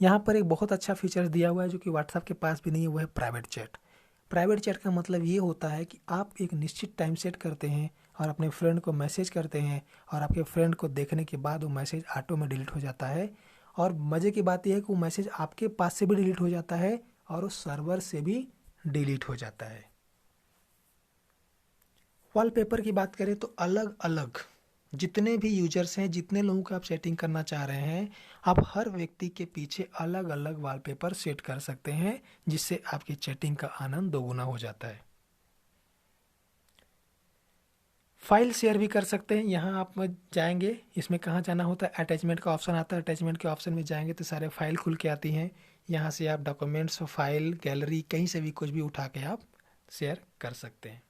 S1: यहाँ पर एक बहुत अच्छा फीचर दिया हुआ है जो कि व्हाट्सएप के पास भी नहीं है, वो है प्राइवेट चैट। प्राइवेट चैट का मतलब ये होता है कि आप एक निश्चित टाइम सेट करते हैं और अपने फ्रेंड को मैसेज करते हैं और आपके फ्रेंड को देखने के बाद वो मैसेज ऑटो में डिलीट हो जाता है। और मज़े की बात यह है कि वो मैसेज आपके पास से भी डिलीट हो जाता है और उस सर्वर से भी डिलीट हो जाता है। वॉलपेपर की बात करें तो अलग अलग जितने भी यूजर्स हैं, जितने लोगों का आप सेटिंग करना चाह रहे हैं, आप हर व्यक्ति के पीछे अलग अलग वॉलपेपर सेट कर सकते हैं, जिससे आपकी चैटिंग का आनंद दोगुना हो जाता है। फाइल शेयर भी कर सकते हैं। यहाँ आप जाएंगे, इसमें कहाँ जाना होता है, अटैचमेंट का ऑप्शन आता है, अटैचमेंट के ऑप्शन में जाएंगे तो सारे फाइल खुल के आती हैं। यहाँ से आप डॉक्यूमेंट्स, फाइल, गैलरी कहीं से भी कुछ भी उठा के आप शेयर कर सकते हैं।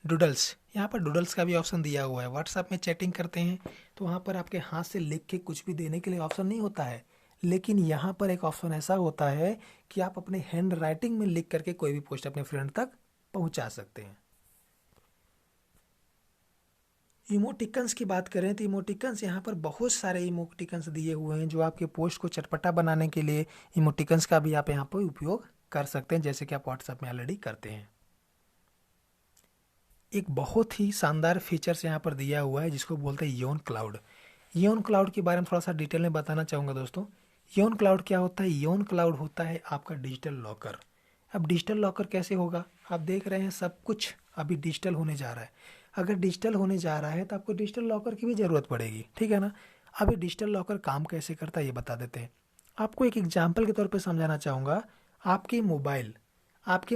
S1: डूडल्स, यहाँ पर डूडल्स का भी ऑप्शन दिया हुआ है। व्हाट्सएप में चैटिंग करते हैं तो वहाँ पर आपके हाथ से लिख के कुछ भी देने के लिए ऑप्शन नहीं होता है, लेकिन यहाँ पर एक ऑप्शन ऐसा होता है कि आप अपने हैंड राइटिंग में लिख करके कोई भी पोस्ट अपने फ्रेंड तक पहुँचा सकते हैं। इमोटिकन्स की बात करें तो इमोटिकन्स, यहाँ पर बहुत सारे इमोटिकन्स दिए हुए हैं जो आपके पोस्ट को चटपटा बनाने के लिए इमोटिकन्स का भी आप यहाँ पर उपयोग कर सकते हैं, जैसे कि आप व्हाट्सएप में ऑलरेडी करते हैं। एक बहुत ही शानदार फीचर्स यहाँ पर दिया हुआ है जिसको बोलते हैं योन क्लाउड। योन क्लाउड के बारे में थोड़ा सा डिटेल में बताना चाहूँगा दोस्तों। योन क्लाउड क्या होता है? योन क्लाउड होता है आपका डिजिटल लॉकर। अब डिजिटल लॉकर कैसे होगा? आप देख रहे हैं सब कुछ अभी डिजिटल होने जा रहा है। अगर डिजिटल होने जा रहा है तो आपको डिजिटल लॉकर की भी ज़रूरत पड़ेगी, ठीक है ना। अभी डिजिटल लॉकर काम कैसे करता है ये बता देते हैं। आपको एक एग्जाम्पल के तौर पर समझाना चाहूँगा। आपके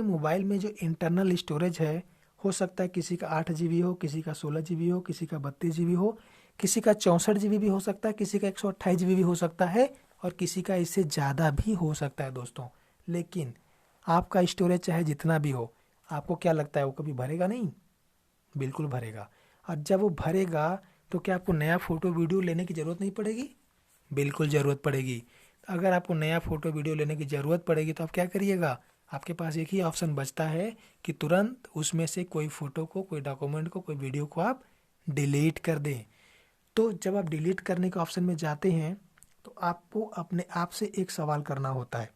S1: मोबाइल में जो इंटरनल स्टोरेज है, हो सकता है किसी का 8 GB हो, किसी का 16 GB हो, किसी का 32 GB हो, किसी का 64 GB भी हो सकता है, किसी का 128 GB भी हो सकता है, और किसी का इससे ज़्यादा भी हो सकता है दोस्तों। लेकिन आपका स्टोरेज चाहे जितना भी हो, आपको क्या लगता है वो कभी भरेगा नहीं? बिल्कुल भरेगा। और जब वो भरेगा तो क्या आपको नया फ़ोटो वीडियो लेने की ज़रूरत नहीं पड़ेगी? बिल्कुल ज़रूरत पड़ेगी। अगर आपको नया फ़ोटो वीडियो लेने की ज़रूरत पड़ेगी तो आप क्या करिएगा? आपके पास एक ही ऑप्शन बचता है कि तुरंत उसमें से कोई फ़ोटो को, कोई डॉक्यूमेंट को, कोई वीडियो को आप डिलीट कर दें। तो जब आप डिलीट करने के ऑप्शन में जाते हैं तो आपको अपने आप से एक सवाल करना होता है।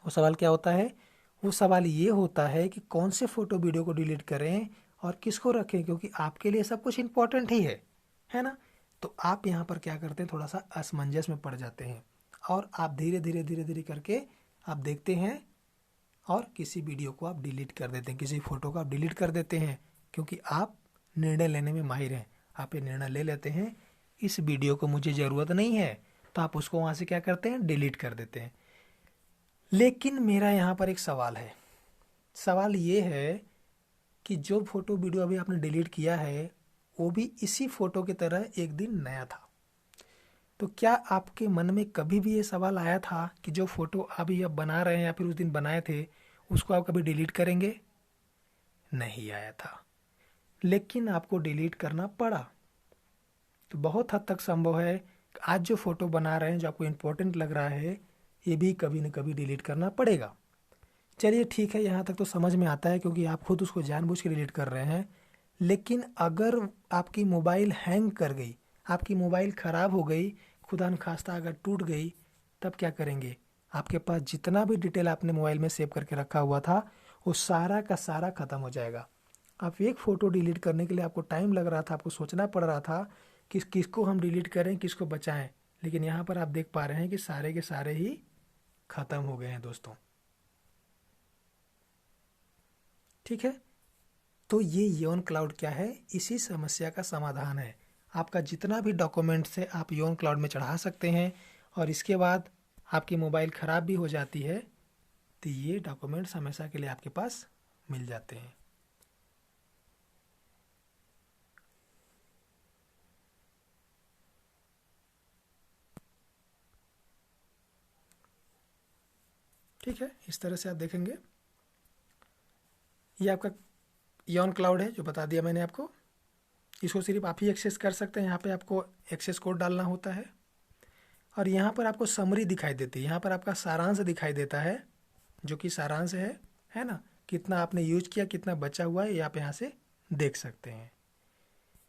S1: वो सवाल क्या होता है? वो सवाल ये होता है कि कौन से फ़ोटो वीडियो को डिलीट करें और किसको रखें, क्योंकि आपके लिए सब कुछ इम्पोर्टेंट ही है ना। तो आप यहाँ पर क्या करते हैं, थोड़ा सा असमंजस में पड़ जाते हैं और आप धीरे धीरे धीरे धीरे करके आप देखते हैं और किसी वीडियो को आप डिलीट कर देते हैं, किसी फ़ोटो को आप डिलीट कर देते हैं, क्योंकि आप निर्णय लेने में माहिर हैं। आप ये निर्णय ले लेते हैं इस वीडियो को मुझे ज़रूरत नहीं है, तो आप उसको वहाँ से क्या करते हैं, डिलीट कर देते हैं। लेकिन मेरा यहाँ पर एक सवाल है। सवाल ये है कि जो फ़ोटो वीडियो अभी आपने डिलीट किया है वो भी इसी फ़ोटो की तरह एक दिन नया था। तो क्या आपके मन में कभी भी ये सवाल आया था कि जो फ़ोटो अभी आप बना रहे हैं या फिर उस दिन बनाए थे उसको आप कभी डिलीट करेंगे? नहीं आया था, लेकिन आपको डिलीट करना पड़ा। तो बहुत हद तक संभव है कि आज जो फ़ोटो बना रहे हैं, जो आपको इम्पोर्टेंट लग रहा है, ये भी कभी न कभी डिलीट करना पड़ेगा। चलिए ठीक है, यहाँ तक तो समझ में आता है क्योंकि आप खुद उसको जानबूझ के डिलीट कर रहे हैं। लेकिन अगर आपकी मोबाइल हैंग कर गई, आपकी मोबाइल ख़राब हो गई, खुदा न खास्ता अगर टूट गई, तब क्या करेंगे? आपके पास जितना भी डिटेल आपने मोबाइल में सेव करके रखा हुआ था वो सारा का सारा ख़त्म हो जाएगा। आप एक फ़ोटो डिलीट करने के लिए आपको टाइम लग रहा था, आपको सोचना पड़ रहा था कि किसको हम डिलीट करें, किसको बचाएं, लेकिन यहाँ पर आप देख पा रहे हैं कि सारे के सारे ही ख़त्म हो गए हैं दोस्तों। ठीक है, तो ये योन क्लाउड क्या है? इसी समस्या का समाधान है। आपका जितना भी डॉक्यूमेंट्स है आप योन क्लाउड में चढ़ा सकते हैं, और इसके बाद आपकी मोबाइल ख़राब भी हो जाती है तो ये डॉक्यूमेंट्स हमेशा के लिए आपके पास मिल जाते हैं। ठीक है, इस तरह से आप देखेंगे। ये आपका योन क्लाउड है जो बता दिया मैंने आपको। इसको सिर्फ आप ही एक्सेस कर सकते हैं। यहाँ पे आपको एक्सेस कोड डालना होता है और यहाँ पर आपको समरी दिखाई देती है। यहाँ पर आपका सारांश दिखाई देता है, जो कि सारांश है ना, कितना आपने यूज किया, कितना बचा हुआ है, ये आप यहाँ से देख सकते हैं।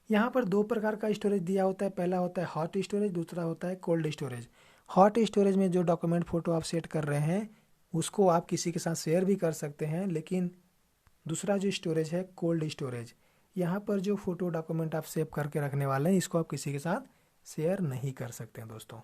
S1: यहाँ पर दो प्रकार का स्टोरेज दिया होता है। पहला होता है हॉट स्टोरेज, दूसरा होता है कोल्ड स्टोरेज। हॉट स्टोरेज में जो डॉक्यूमेंट फ़ोटो आप सेट कर रहे हैं उसको आप किसी के साथ शेयर भी कर सकते हैं, लेकिन दूसरा जो स्टोरेज है कोल्ड स्टोरेज, यहाँ पर जो फ़ोटो डॉक्यूमेंट आप सेव करके रखने वाले हैं इसको आप किसी के साथ शेयर नहीं कर सकते हैं दोस्तों।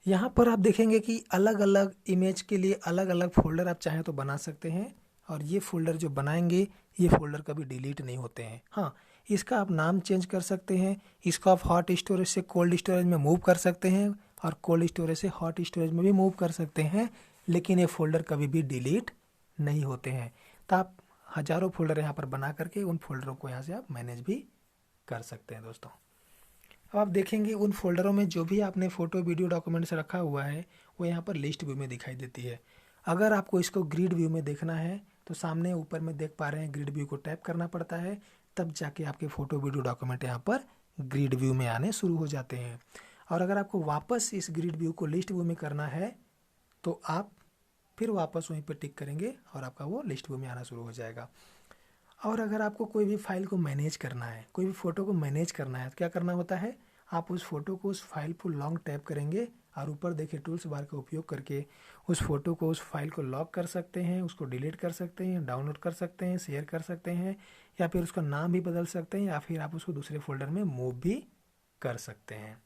S1: यहाँ पर आप देखेंगे कि अलग अलग इमेज के लिए अलग अलग फ़ोल्डर आप चाहें तो बना सकते हैं, और ये फ़ोल्डर जो बनाएंगे ये फ़ोल्डर कभी डिलीट नहीं होते हैं। हाँ, इसका आप नाम चेंज कर सकते हैं। इसको आप हॉट स्टोरेज से कोल्ड स्टोरेज में मूव कर सकते हैं और कोल्ड स्टोरेज से हॉट स्टोरेज में भी मूव कर सकते हैं, लेकिन ये फ़ोल्डर कभी भी डिलीट नहीं होते हैं। तो आप हज़ारों फ़ोल्डर यहाँ पर बना करके उन फोल्डरों को यहाँ से आप मैनेज भी कर सकते हैं दोस्तों। अब आप देखेंगे उन फोल्डरों में जो भी आपने फ़ोटो वीडियो डॉक्यूमेंट्स रखा हुआ है वो यहाँ पर लिस्ट व्यू में दिखाई देती है। अगर आपको इसको ग्रिड व्यू में देखना है तो सामने ऊपर में देख पा रहे हैं ग्रिड व्यू को टैप करना पड़ता है, तब जाके आपके फ़ोटो वीडियो डॉक्यूमेंट यहाँ पर ग्रिड व्यू में आने शुरू हो जाते हैं। और अगर आपको वापस इस ग्रिड व्यू को लिस्ट व्यू में करना है तो आप फिर वापस वहीं पर टिक करेंगे और आपका वो लिस्ट व्यू में आना शुरू हो जाएगा। और अगर आपको कोई भी फाइल को मैनेज करना है, कोई भी फ़ोटो को मैनेज करना है तो क्या करना होता है, आप उस फोटो को उस फाइल को लॉन्ग टैप करेंगे और ऊपर देखिए टूल्स बार का उपयोग करके उस फोटो को उस फाइल को लॉक कर सकते हैं, उसको डिलीट कर सकते हैं, डाउनलोड कर सकते हैं, शेयर कर सकते हैं, या फिर उसका नाम भी बदल सकते हैं, या फिर आप उसको दूसरे फोल्डर में मूव भी कर सकते हैं।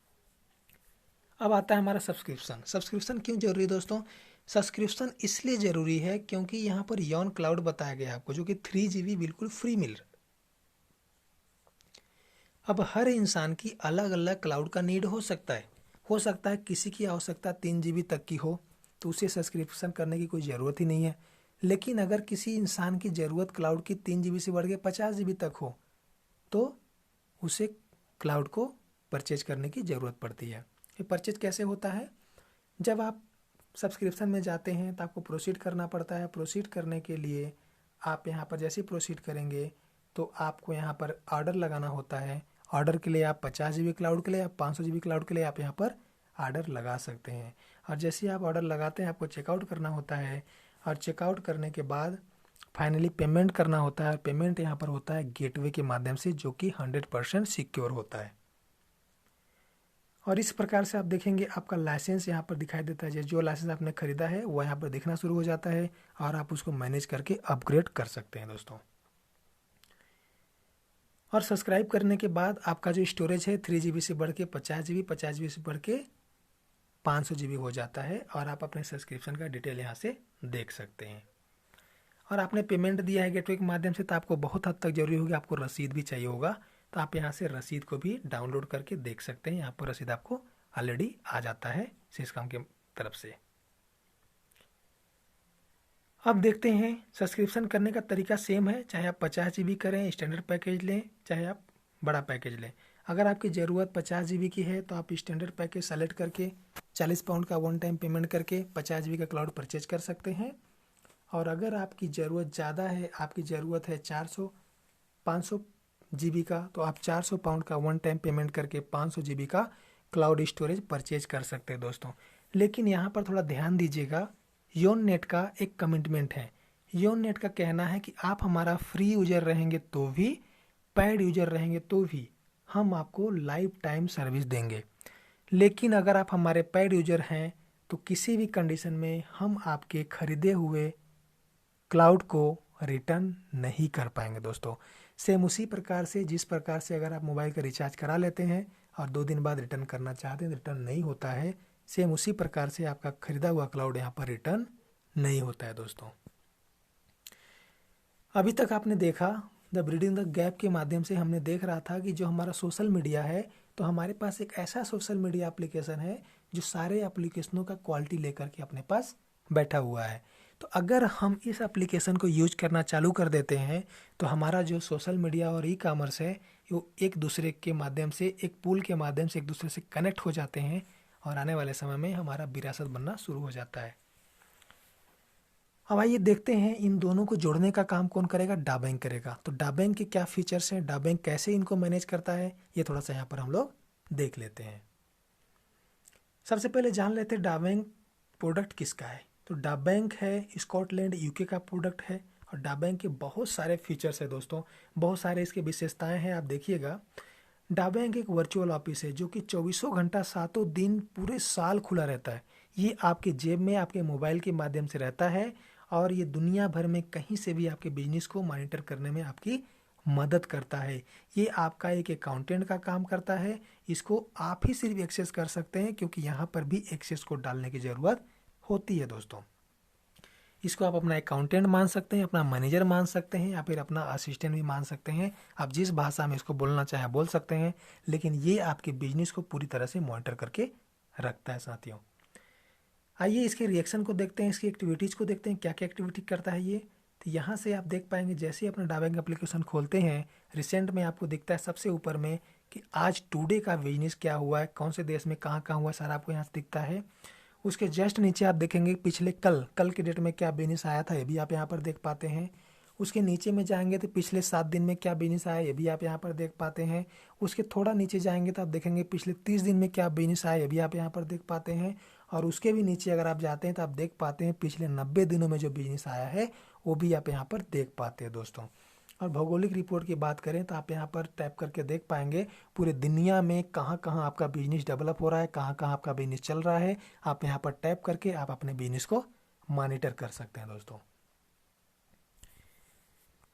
S1: अब आता है हमारा सब्सक्रिप्शन। सब्सक्रिप्शन क्यों जरूरी है दोस्तों? सब्सक्रिप्शन इसलिए ज़रूरी है क्योंकि यहाँ पर यॉन क्लाउड बताया गया है आपको, जो कि 3 GB बिल्कुल फ्री मिल रहा है। अब हर इंसान की अलग अलग क्लाउड का नीड हो सकता है किसी की आवश्यकता 3 GB तक की हो तो उसे सब्सक्रिप्शन करने की कोई ज़रूरत ही नहीं है। लेकिन अगर किसी इंसान की ज़रूरत क्लाउड की 3 GB से बढ़ के 50 GB तक हो तो उसे क्लाउड को परचेज करने की ज़रूरत पड़ती है। ये परचेज कैसे होता है? जब आप सब्सक्रिप्शन में जाते हैं तो आपको प्रोसीड करना पड़ता है। प्रोसीड करने के लिए आप यहाँ पर जैसे ही प्रोसीड करेंगे तो आपको यहाँ पर ऑर्डर लगाना होता है। ऑर्डर के लिए आप 50 GB क्लाउड के लिए, आप 500 GB क्लाउड के लिए आप यहाँ पर ऑर्डर लगा सकते हैं। और जैसे ही आप ऑर्डर लगाते हैं आपको चेकआउट करना होता है, और चेकआउट करने के बाद फाइनली पेमेंट करना होता है। पेमेंट यहाँ पर होता है गेटवे के माध्यम से, जो कि 100% सिक्योर होता है। और इस प्रकार से आप देखेंगे आपका लाइसेंस यहाँ पर दिखाई देता है। जो लाइसेंस आपने खरीदा है वो यहाँ पर दिखना शुरू हो जाता है और आप उसको मैनेज करके अपग्रेड कर सकते हैं दोस्तों। और सब्सक्राइब करने के बाद आपका जो स्टोरेज है 3 GB से बढ़ के 50 GB, 50 GB से बढ़ के 500 GB हो जाता है, और आप अपने सब्सक्रिप्शन का डिटेल यहाँ से देख सकते हैं। और आपने पेमेंट दिया है गेटवे के माध्यम से तो आपको बहुत हद तक जरूरी होगी, आपको रसीद भी चाहिए होगा, तो आप यहाँ से रसीद को भी डाउनलोड करके देख सकते हैं। यहाँ पर रसीद आपको ऑलरेडी आ जाता है सिस्कम की तरफ से। अब देखते हैं सब्सक्रिप्शन करने का तरीका सेम है, चाहे आप 50 GB करें स्टैंडर्ड पैकेज लें, चाहे आप बड़ा पैकेज लें। अगर आपकी ज़रूरत 50 GB की है तो आप स्टैंडर्ड पैकेज सेलेक्ट करके 40 पाउंड का वन टाइम पेमेंट करके 50 GB का क्लाउड परचेज कर सकते हैं। और अगर आपकी ज़रूरत ज़्यादा है, आपकी ज़रूरत है 500 GB का, तो आप 400 पाउंड का वन टाइम पेमेंट करके 500 GB का क्लाउड स्टोरेज परचेज कर सकते हैं दोस्तों। लेकिन यहाँ पर थोड़ा ध्यान दीजिएगा, योन नेट का एक कमिटमेंट है। योन नेट का कहना है कि आप हमारा फ्री यूजर रहेंगे तो भी, पेड यूजर रहेंगे तो भी हम आपको लाइफ टाइम सर्विस देंगे। लेकिन अगर आप हमारे पेड यूजर हैं तो किसी भी कंडीशन में हम आपके खरीदे हुए क्लाउड को रिटर्न नहीं कर पाएंगे दोस्तों। सेम उसी प्रकार से जिस प्रकार से अगर आप मोबाइल का रिचार्ज करा लेते हैं और 2 दिन बाद रिटर्न करना चाहते हैं, रिटर्न नहीं होता है, सेम उसी प्रकार से आपका खरीदा हुआ क्लाउड यहाँ पर रिटर्न नहीं होता है दोस्तों। अभी तक आपने देखा द ब्रीडिंग द गैप के माध्यम से हमने देख रहा था कि जो हमारा सोशल मीडिया है, तो हमारे पास एक ऐसा सोशल मीडिया एप्लीकेशन है जो सारे एप्लीकेशनों का क्वालिटी लेकर के अपने पास बैठा हुआ है। तो अगर हम इस एप्लीकेशन को यूज करना चालू कर देते हैं तो हमारा जो सोशल मीडिया और ई कॉमर्स है वो एक दूसरे के माध्यम से, एक पूल के माध्यम से एक दूसरे से कनेक्ट हो जाते हैं, और आने वाले समय में हमारा विरासत बनना शुरू हो जाता है। अब आइए देखते हैं इन दोनों को जोड़ने का काम कौन करेगा? डाबैंक करेगा। तो डाबैंक के क्या फीचर्स हैं, डाबैंक कैसे इनको मैनेज करता है, ये थोड़ा सा यहाँ पर हम लोग देख लेते हैं। सबसे पहले जान लेते हैं डाबैंक प्रोडक्ट किसका है। तो डाबैंक है स्कॉटलैंड यूके का प्रोडक्ट है, और डाबैंक के बहुत सारे फीचर्स है दोस्तों, बहुत सारे इसके विशेषताएं हैं। आप देखिएगा, डाबैंक एक वर्चुअल ऑफिस है जो कि 24 घंटा 7 दिन पूरे साल खुला रहता है। ये आपके जेब में आपके मोबाइल के माध्यम से रहता है, और ये दुनिया भर में कहीं से भी आपके बिजनेस को मॉनिटर करने में आपकी मदद करता है। ये आपका एक अकाउंटेंट का काम करता है, इसको आप ही सिर्फ एक्सेस कर सकते हैं, क्योंकि यहाँ पर भी एक्सेस कोड डालने की ज़रूरत होती है दोस्तों। इसको आप अपना अकाउंटेंट मान सकते हैं, अपना मैनेजर मान सकते हैं, या फिर अपना असिस्टेंट भी मान सकते हैं। आप जिस भाषा में इसको बोलना चाहें बोल सकते हैं, लेकिन ये आपके बिजनेस को पूरी तरह से मॉनिटर करके रखता है साथियों। आइए इसके रिएक्शन को देखते हैं, इसकी एक्टिविटीज़ को देखते हैं, क्या क्या एक्टिविटी करता है ये। तो यहाँ से आप देख पाएंगे, जैसे ही अपना डाबैंक एप्लीकेशन खोलते हैं, रिसेंट में आपको दिखता है सबसे ऊपर में कि आज टुडे का बिजनेस क्या हुआ है, कौन से देश में कहाँ कहाँ हुआ है, सारा आपको यहाँ से दिखता है। उसके जस्ट नीचे आप देखेंगे पिछले कल के डेट में क्या बिजनेस आया था, ये भी आप यहाँ पर देख पाते हैं। उसके नीचे में जाएंगे तो पिछले 7 दिन में क्या बिजनेस आया, ये भी आप यहाँ पर देख पाते हैं। उसके थोड़ा नीचे जाएंगे तो आप देखेंगे पिछले 30 दिन में क्या बिजनेस आया, ये भी आप यहाँ पर देख पाते हैं। और उसके भी नीचे अगर आप जाते हैं तो आप देख पाते हैं पिछले 90 दिनों में जो बिजनेस आया है वो भी आप यहाँ पर देख पाते हैं दोस्तों। और भौगोलिक रिपोर्ट की बात करें तो आप यहाँ पर टैप करके देख पाएंगे पूरे दुनिया में कहाँ कहाँ आपका बिजनेस डेवलप हो रहा है, कहाँ कहाँ आपका बिजनेस चल रहा है। आप यहाँ पर टैप करके आप अपने बिजनेस को मॉनिटर कर सकते हैं दोस्तों।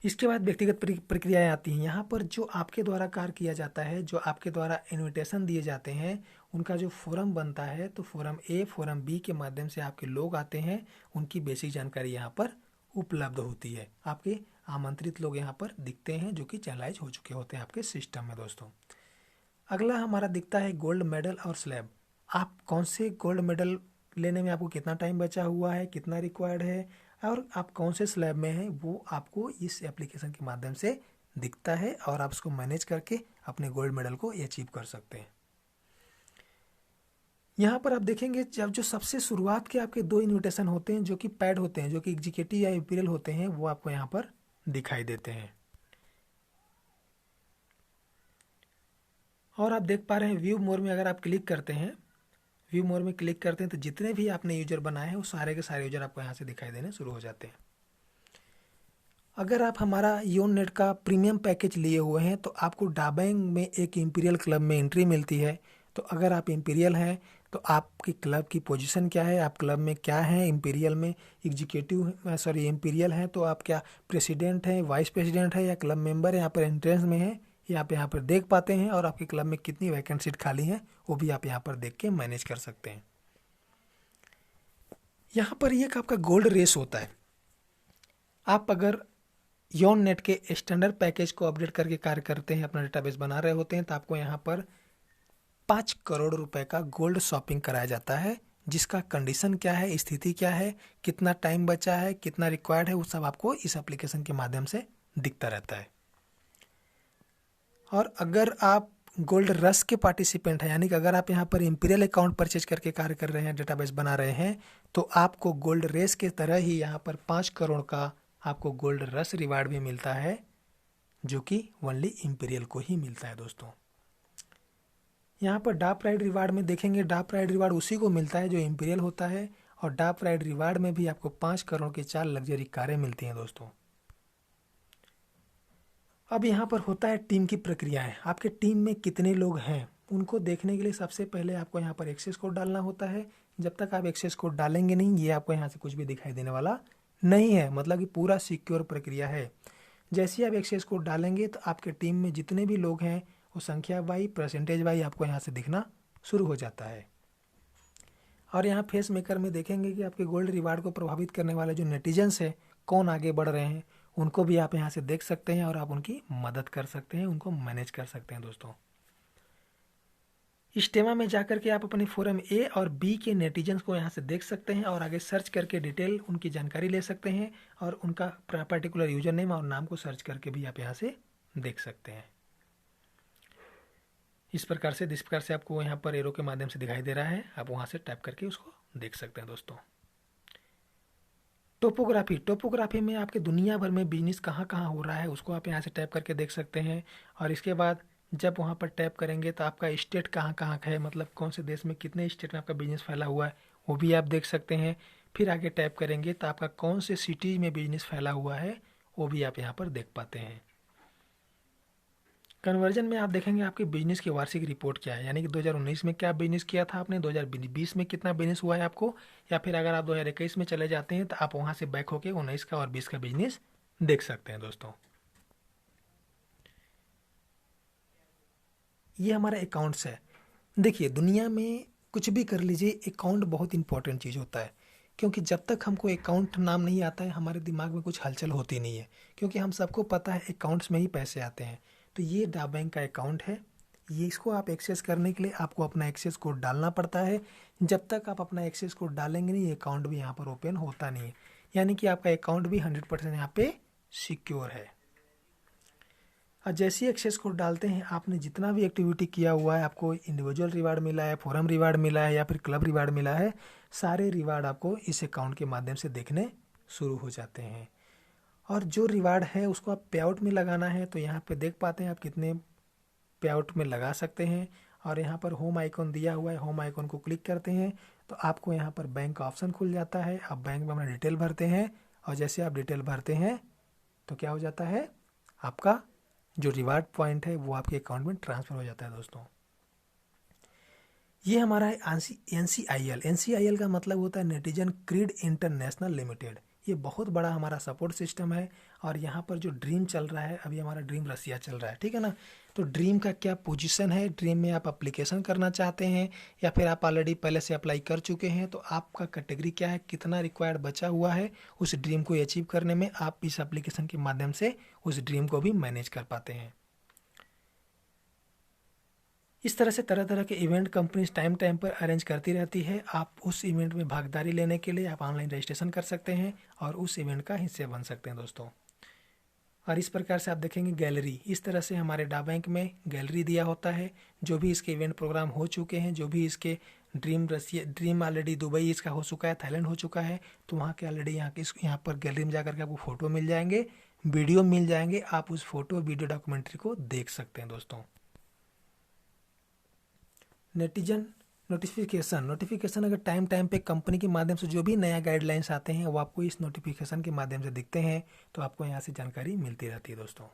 S1: इसके बाद व्यक्तिगत प्रक्रियाएं आती हैं। यहाँ पर जो आपके द्वारा कार्य किया जाता है, जो आपके द्वारा इनविटेशन दिए जाते हैं, उनका जो फोरम बनता है, तो फोरम ए फोरम बी के माध्यम से आपके लोग आते हैं, उनकी बेसिक जानकारी यहाँ पर उपलब्ध होती है। आपके आमंत्रित लोग यहाँ पर दिखते हैं जो कि चैनलाइज हो चुके होते हैं आपके सिस्टम में दोस्तों। अगला हमारा दिखता है गोल्ड मेडल और स्लैब। आप कौन से गोल्ड मेडल लेने में आपको कितना टाइम बचा हुआ है, कितना रिक्वायर्ड है, और आप कौन से स्लैब में हैं, वो आपको इस एप्लीकेशन के माध्यम से दिखता है और आप उसको मैनेज करके अपने गोल्ड मेडल को अचीव कर सकते हैं। यहाँ पर आप देखेंगे जब जो सबसे शुरुआत के आपके 2 इन्विटेशन होते हैं जो कि पैड होते हैं, जो कि एग्जीक्यूटिव या इंपीरियल होते हैं, वो आपको यहाँ पर दिखाई देते हैं। और आप देख पा रहे हैं व्यू मोर में अगर आप क्लिक करते हैं, व्यू मोर में क्लिक करते हैं तो जितने भी आपने यूजर बनाए हैं वो सारे के सारे यूजर आपको यहाँ से दिखाई देने शुरू हो जाते हैं। अगर आप हमारा योन नेट का प्रीमियम पैकेज लिए हुए हैं तो आपको डाबैंग में एक इंपीरियल क्लब में एंट्री मिलती है। तो अगर आप इंपीरियल हैं तो आपकी क्लब की पोजीशन क्या है, आप क्लब में क्या हैं, इंपीरियल में एग्जीक्यूटिव सॉरी इंपीरियल हैं तो आप क्या प्रेसिडेंट हैं, वाइस प्रेसिडेंट है या क्लब मेंबर है, यहाँ पर एंट्रेंस में है, ये आप यहाँ पर देख पाते हैं। और आपके क्लब में कितनी वैकेंट सीट खाली हैं वो भी आप यहाँ पर देख के मैनेज कर सकते हैं। यहाँ पर एक आपका गोल्ड रेस होता है। आप अगर योन नेट के स्टैंडर्ड पैकेज को अपडेट करके कार्य करते हैं, अपना डेटाबेस बना रहे होते हैं, तो आपको यहाँ पर 5 करोड़ रुपए का गोल्ड शॉपिंग कराया जाता है, जिसका कंडीशन क्या है, स्थिति क्या है, कितना टाइम बचा है, कितना रिक्वायर्ड है, वो सब आपको इस एप्लीकेशन के माध्यम से दिखता रहता है। और अगर आप गोल्ड रश के पार्टिसिपेंट हैं, यानी कि अगर आप यहाँ पर इंपीरियल अकाउंट परचेज करके कार्य कर रहे हैं, डेटाबेस बना रहे हैं, तो आपको गोल्ड रेस के तरह ही यहाँ पर 5 करोड़ का आपको गोल्ड रश रिवार्ड भी मिलता है, जो कि ओनली इंपीरियल को ही मिलता है दोस्तों। यहाँ पर डार्क राइड रिवार्ड में देखेंगे, डार्क राइड रिवार्ड उसी को मिलता है जो इंपीरियल होता है, और डार्क राइड रिवार्ड में भी आपको 5 करोड़ की 4 लग्जरी कारें मिलती हैं दोस्तों। अब यहाँ पर होता है टीम की प्रक्रियाएं। आपके टीम में कितने लोग हैं उनको देखने के लिए सबसे पहले आपको यहाँ पर एक्सेस कोड डालना होता है। जब तक आप एक्सेस कोड डालेंगे नहीं, ये आपको यहाँ से कुछ भी दिखाई देने वाला नहीं है, मतलब कि पूरा सिक्योर प्रक्रिया है। जैसे ही आप एक्सेस कोड डालेंगे तो आपके टीम में जितने भी लोग हैं वो संख्या वाई परसेंटेज वाई आपको यहाँ से दिखना शुरू हो जाता है। और यहाँ फेस मेकर में देखेंगे कि आपके गोल्ड रिवार्ड को प्रभावित करने वाले जो नेटिजन्स है, कौन आगे बढ़ रहे हैं, उनको भी आप यहाँ से देख सकते हैं और आप उनकी मदद कर सकते हैं, उनको मैनेज कर सकते हैं दोस्तों। इस टेमा में जाकर के आप अपने फोरम ए और बी के नेटिजन्स को यहाँ से देख सकते हैं और आगे सर्च करके डिटेल उनकी जानकारी ले सकते हैं और उनका पर्टिकुलर यूजर नेम और नाम को सर्च करके भी आप यहाँ से देख सकते हैं। जिस प्रकार से आपको यहाँ पर एरो के माध्यम से दिखाई दे रहा है, आप वहाँ से टैप करके उसको देख सकते हैं दोस्तों। टोपोग्राफी में आपके दुनिया भर में बिजनेस कहाँ कहाँ हो रहा है उसको आप यहाँ से टैप करके देख सकते हैं। और इसके बाद जब वहाँ पर टैप करेंगे तो आपका स्टेट कहाँ कहाँ का है, मतलब कौन से देश में कितने स्टेट में आपका बिजनेस फैला हुआ है वो भी आप देख सकते हैं। फिर आगे टैप करेंगे तो आपका कौन से सिटी में बिजनेस फैला हुआ है वो भी आप यहाँ पर देख पाते हैं। कन्वर्जन में आप देखेंगे आपके बिजनेस की वार्षिक रिपोर्ट क्या है, यानी कि 2019 में क्या बिजनेस किया था आपने, 2020 में कितना बिजनेस हुआ है आपको, या फिर अगर आप 2021 में चले जाते हैं तो आप वहाँ से बैक होके 19 का और 20 का बिजनेस देख सकते हैं दोस्तों। ये हमारा अकाउंट्स है। देखिए दुनिया में कुछ भी कर लीजिए, अकाउंट बहुत इंपॉर्टेंट चीज़ होता है, क्योंकि जब तक हमको अकाउंट नाम नहीं आता है हमारे दिमाग में कुछ हलचल होती नहीं है, क्योंकि हम सबको पता है अकाउंट्स में ही पैसे आते हैं। तो ये डा बैंक का अकाउंट है, ये इसको आप एक्सेस करने के लिए आपको अपना एक्सेस कोड डालना पड़ता है। जब तक आप अपना एक्सेस कोड डालेंगे नहीं, ये अकाउंट भी यहाँ पर ओपन होता नहीं है, यानी कि आपका अकाउंट भी 100% यहाँ पे सिक्योर है। और जैसे ही एक्सेस कोड डालते हैं, आपने जितना भी एक्टिविटी किया हुआ है, आपको इंडिविजुअल रिवार्ड मिला है, फोरम रिवार्ड मिला है या फिर क्लब रिवार्ड मिला है, सारे रिवार्ड आपको इस अकाउंट के माध्यम से देखने शुरू हो जाते हैं। और जो रिवार्ड है उसको आप पे आउट में लगाना है, तो यहाँ पे देख पाते हैं आप कितने पे आउट में लगा सकते हैं। और यहाँ पर होम आइकॉन दिया हुआ है, होम आइकॉन को क्लिक करते हैं तो आपको यहाँ पर बैंक का ऑप्शन खुल जाता है। आप बैंक में अपना डिटेल भरते हैं और जैसे आप डिटेल भरते हैं तो क्या हो जाता है, आपका जो रिवार्ड पॉइंट है वो आपके अकाउंट में ट्रांसफ़र हो जाता है दोस्तों। ये हमारा है NCIL। NCIL का मतलब होता है नेटिजन क्रीड इंटरनेशनल लिमिटेड। ये बहुत बड़ा हमारा सपोर्ट सिस्टम है। और यहाँ पर जो ड्रीम चल रहा है, अभी हमारा ड्रीम रसिया चल रहा है, ठीक है ना। तो ड्रीम का क्या पोजीशन है, ड्रीम में आप एप्लीकेशन करना चाहते हैं या फिर आप ऑलरेडी पहले से अप्लाई कर चुके हैं, तो आपका कैटेगरी क्या है, कितना रिक्वायर्ड बचा हुआ है उस ड्रीम को अचीव करने में, आप इस एप्लीकेशन के माध्यम से उस ड्रीम को भी मैनेज कर पाते हैं। इस तरह से तरह तरह के इवेंट कंपनीज टाइम टाइम पर अरेंज करती रहती है। आप उस इवेंट में भागीदारी लेने के लिए आप ऑनलाइन रजिस्ट्रेशन कर सकते हैं और उस इवेंट का हिस्सा बन सकते हैं दोस्तों। और इस प्रकार से आप देखेंगे गैलरी, इस तरह से हमारे डा बैंक में गैलरी दिया होता है। जो भी इसके इवेंट प्रोग्राम हो चुके हैं, जो भी इसके ड्रीम ऑलरेडी दुबई इसका हो चुका है, थाईलैंड हो चुका है, तो वहाँ के ऑलरेडी यहाँ पर गैलरी में जाकर के आपको फ़ोटो मिल जाएंगे, वीडियो मिल जाएंगे। आप उस फोटो वीडियो डॉक्यूमेंट्री को देख सकते हैं दोस्तों। नेटिजन नोटिफिकेशन अगर टाइम टाइम पे कंपनी के माध्यम से जो भी नया गाइडलाइंस आते हैं वो आपको इस नोटिफिकेशन के माध्यम से दिखते हैं, तो आपको यहाँ से जानकारी मिलती रहती है दोस्तों।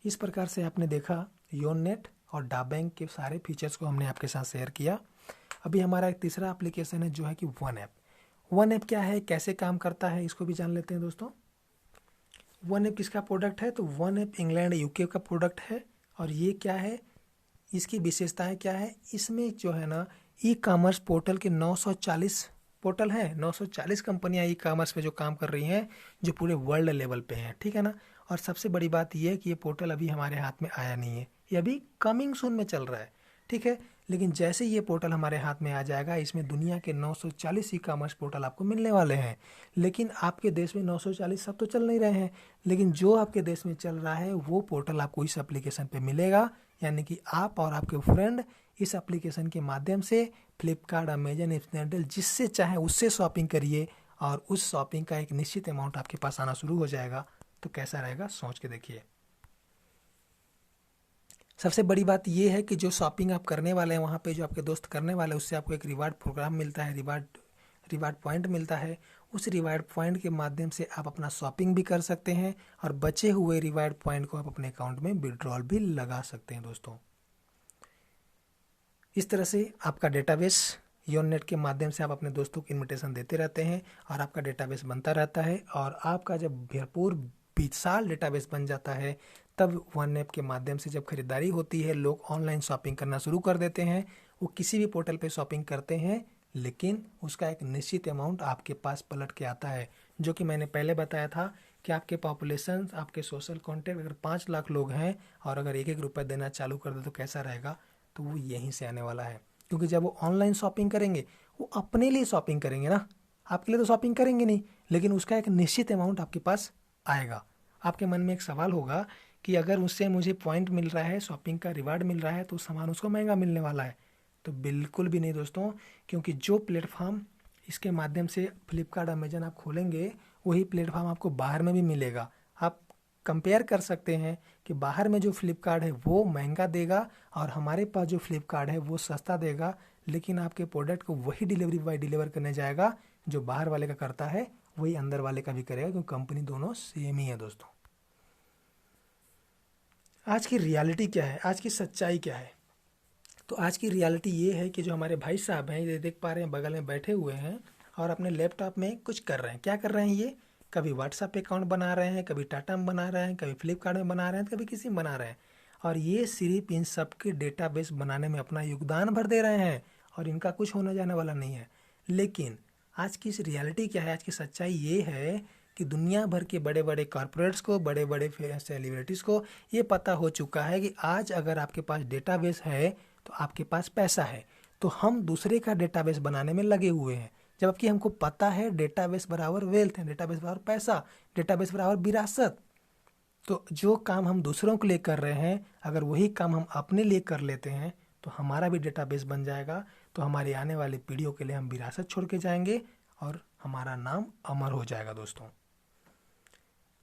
S1: इस प्रकार से आपने देखा योननेट और डा बैंक के सारे फीचर्स को हमने आपके साथ शेयर किया। अभी हमारा एक तीसरा एप्लीकेशन है जो है कि वन ऐप। वन ऐप क्या है, कैसे काम करता है, इसको भी जान लेते हैं दोस्तों। वन ऐप किसका प्रोडक्ट है, तो वन ऐप इंग्लैंड यूके का प्रोडक्ट है। और ये क्या है, इसकी विशेषताएं क्या है, इसमें जो है ना ई कॉमर्स पोर्टल के 940 पोर्टल हैं, 940 कंपनियां ई कॉमर्स पे जो काम कर रही हैं, जो पूरे वर्ल्ड लेवल पे हैं, ठीक है ना। और सबसे बड़ी बात ये है कि ये पोर्टल अभी हमारे हाथ में आया नहीं है, ये अभी कमिंग सून में चल रहा है, ठीक है। लेकिन जैसे ये पोर्टल हमारे हाथ में आ जाएगा, इसमें दुनिया के 940 ई कॉमर्स पोर्टल आपको मिलने वाले हैं। लेकिन आपके देश में 940 सब तो चल नहीं रहे हैं, लेकिन जो आपके देश में चल रहा है वो पोर्टल आपको इस एप्लीकेशन पे मिलेगा। यानी कि आप और आपके फ्रेंड इस एप्लीकेशन के माध्यम से फ्लिपकार्ट, अमेजन, स्नैपडील जिससे चाहे उससे शॉपिंग करिए और उस शॉपिंग का एक निश्चित अमाउंट आपके पास आना शुरू हो जाएगा। तो कैसा रहेगा सोच के देखिए। सबसे बड़ी बात यह है कि जो शॉपिंग आप करने वाले हैं वहाँ पे जो आपके दोस्त करने वाले हैं, उससे आपको एक रिवार्ड प्रोग्राम मिलता है, रिवार्ड पॉइंट मिलता है। उस रिवार्ड पॉइंट के माध्यम से आप अपना शॉपिंग भी कर सकते हैं और बचे हुए रिवार्ड पॉइंट को आप अपने अकाउंट में विड्रॉल भी लगा सकते हैं दोस्तों। इस तरह से आपका डेटाबेस योननेट के माध्यम से आप अपने दोस्तों को इन्विटेशन देते रहते हैं और आपका डेटाबेस बनता रहता है। और आपका जब भरपूर विशाल डेटाबेस बन जाता है, तब वन ऐप के माध्यम से जब खरीदारी होती है, लोग ऑनलाइन शॉपिंग करना शुरू कर देते हैं। वो किसी भी पोर्टल पे शॉपिंग करते हैं, लेकिन उसका एक निश्चित अमाउंट आपके पास पलट के आता है। जो कि मैंने पहले बताया था कि आपके पॉपुलेशन, आपके सोशल कॉन्टैक्ट अगर 5 लाख लोग हैं और अगर 1-1 रुपये देना चालू कर दे तो कैसा रहेगा, तो वो यहीं से आने वाला है। क्योंकि जब वो ऑनलाइन शॉपिंग करेंगे, वो अपने लिए शॉपिंग करेंगे ना, आपके लिए तो शॉपिंग करेंगे नहीं, लेकिन उसका एक निश्चित अमाउंट आपके पास आएगा। आपके मन में एक सवाल होगा कि अगर उससे मुझे पॉइंट मिल रहा है, शॉपिंग का रिवार्ड मिल रहा है, तो सामान उसको महंगा मिलने वाला है। तो बिल्कुल भी नहीं दोस्तों, क्योंकि जो प्लेटफॉर्म इसके माध्यम से फ्लिपकार्ट, अमेजन आप खोलेंगे, वही प्लेटफॉर्म आपको बाहर में भी मिलेगा। आप कंपेयर कर सकते हैं कि बाहर में जो फ्लिपकार्ट है वो महंगा देगा और हमारे पास जो फ्लिपकार्ट है वो सस्ता देगा, लेकिन आपके प्रोडक्ट को वही डिलीवरी बॉय डिलीवर करने जाएगा जो बाहर वाले का करता है, वही अंदर वाले का भी करेगा, क्योंकि कंपनी दोनों सेम ही है दोस्तों। आज की रियलिटी क्या है, आज की सच्चाई क्या है, तो आज की रियलिटी ये है कि जो हमारे भाई साहब हैं, ये देख पा रहे हैं बगल में बैठे हुए हैं और अपने लैपटॉप में कुछ कर रहे हैं। क्या कर रहे हैं ये, कभी व्हाट्सएप अकाउंट बना रहे हैं, कभी टाटा में बना रहे हैं, कभी फ्लिपकार्ट में बना रहे हैं, कभी किसी में बना रहे हैं। और ये सिर्फ इन सब के डेटाबेस बनाने में अपना योगदान भर दे रहे हैं और इनका कुछ होने जाने वाला नहीं है। लेकिन आज की इस रियलिटी क्या है, आज की सच्चाई ये है कि दुनिया भर के बड़े बड़े कॉरपोरेट्स को, बड़े बड़े सेलिब्रिटीज़ को ये पता हो चुका है कि आज अगर आपके पास डेटाबेस है तो आपके पास पैसा है। तो हम दूसरे का डेटाबेस बनाने में लगे हुए हैं, जबकि हमको पता है डेटाबेस बराबर वेल्थ है, डेटाबेस बराबर पैसा, डेटाबेस बराबर विरासत। तो जो काम हम दूसरों के लिए कर रहे हैं, अगर वही काम हम अपने लिए कर लेते हैं तो हमारा भी डेटाबेस बन जाएगा। तो हमारी आने वाली पीढ़ियों के लिए हम विरासत छोड़ के जाएंगे और हमारा नाम अमर हो जाएगा दोस्तों।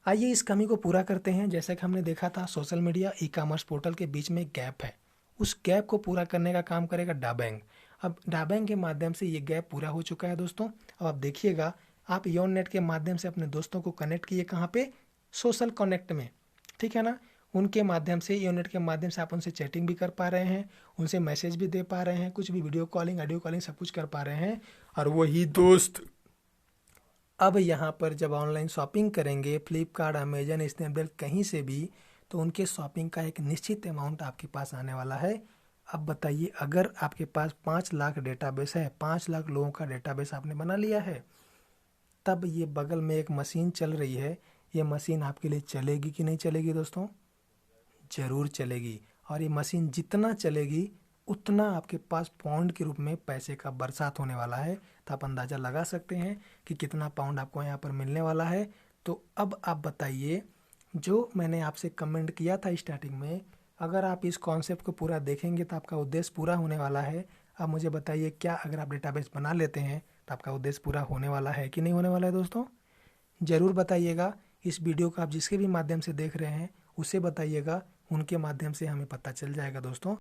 S1: आइए इस कमी को पूरा करते हैं। जैसा कि हमने देखा था social media e commerce portal के बीच में एक गैप है, उस गैप को पूरा करने का काम करेगा डाबैंग। अब डाबैंग के माध्यम से ये गैप पूरा हो चुका है दोस्तों। अब आप देखिएगा, आप योन नेट के माध्यम से अपने दोस्तों को कनेक्ट किए कहाँ पे, सोशल कनेक्ट में, ठीक है ना। उनके माध्यम से योन नेट के माध्यम से आप उनसे चैटिंग भी कर पा रहे हैं, उनसे मैसेज भी दे पा रहे हैं, कुछ भी वीडियो कॉलिंग ऑडियो कॉलिंग सब कुछ कर पा रहे हैं। और वही दोस्त अब यहाँ पर जब ऑनलाइन शॉपिंग करेंगे फ्लिपकार्ट अमेजन स्नैपडील कहीं से भी, तो उनके शॉपिंग का एक निश्चित अमाउंट आपके पास आने वाला है। अब बताइए, अगर आपके पास 5 लाख डेटाबेस है, 5 लाख लोगों का डेटाबेस आपने बना लिया है, तब ये बगल में एक मशीन चल रही है, ये मशीन आपके लिए चलेगी कि नहीं चलेगी दोस्तों? ज़रूर चलेगी। और ये मशीन जितना चलेगी उतना आपके पास पाउंड के रूप में पैसे का बरसात होने वाला है। तो आप अंदाज़ा लगा सकते हैं कि कितना पाउंड आपको यहाँ पर मिलने वाला है। तो अब आप बताइए, जो मैंने आपसे कमेंट किया था स्टार्टिंग में, अगर आप इस कॉन्सेप्ट को पूरा देखेंगे तो आपका उद्देश्य पूरा होने वाला है। अब मुझे बताइए, क्या अगर आप डेटाबेस बना लेते हैं तो आपका उद्देश्य पूरा होने वाला है कि नहीं होने वाला है दोस्तों? ज़रूर बताइएगा। इस वीडियो को आप जिसके भी माध्यम से देख रहे हैं उसे बताइएगा, उनके माध्यम से हमें पता चल जाएगा दोस्तों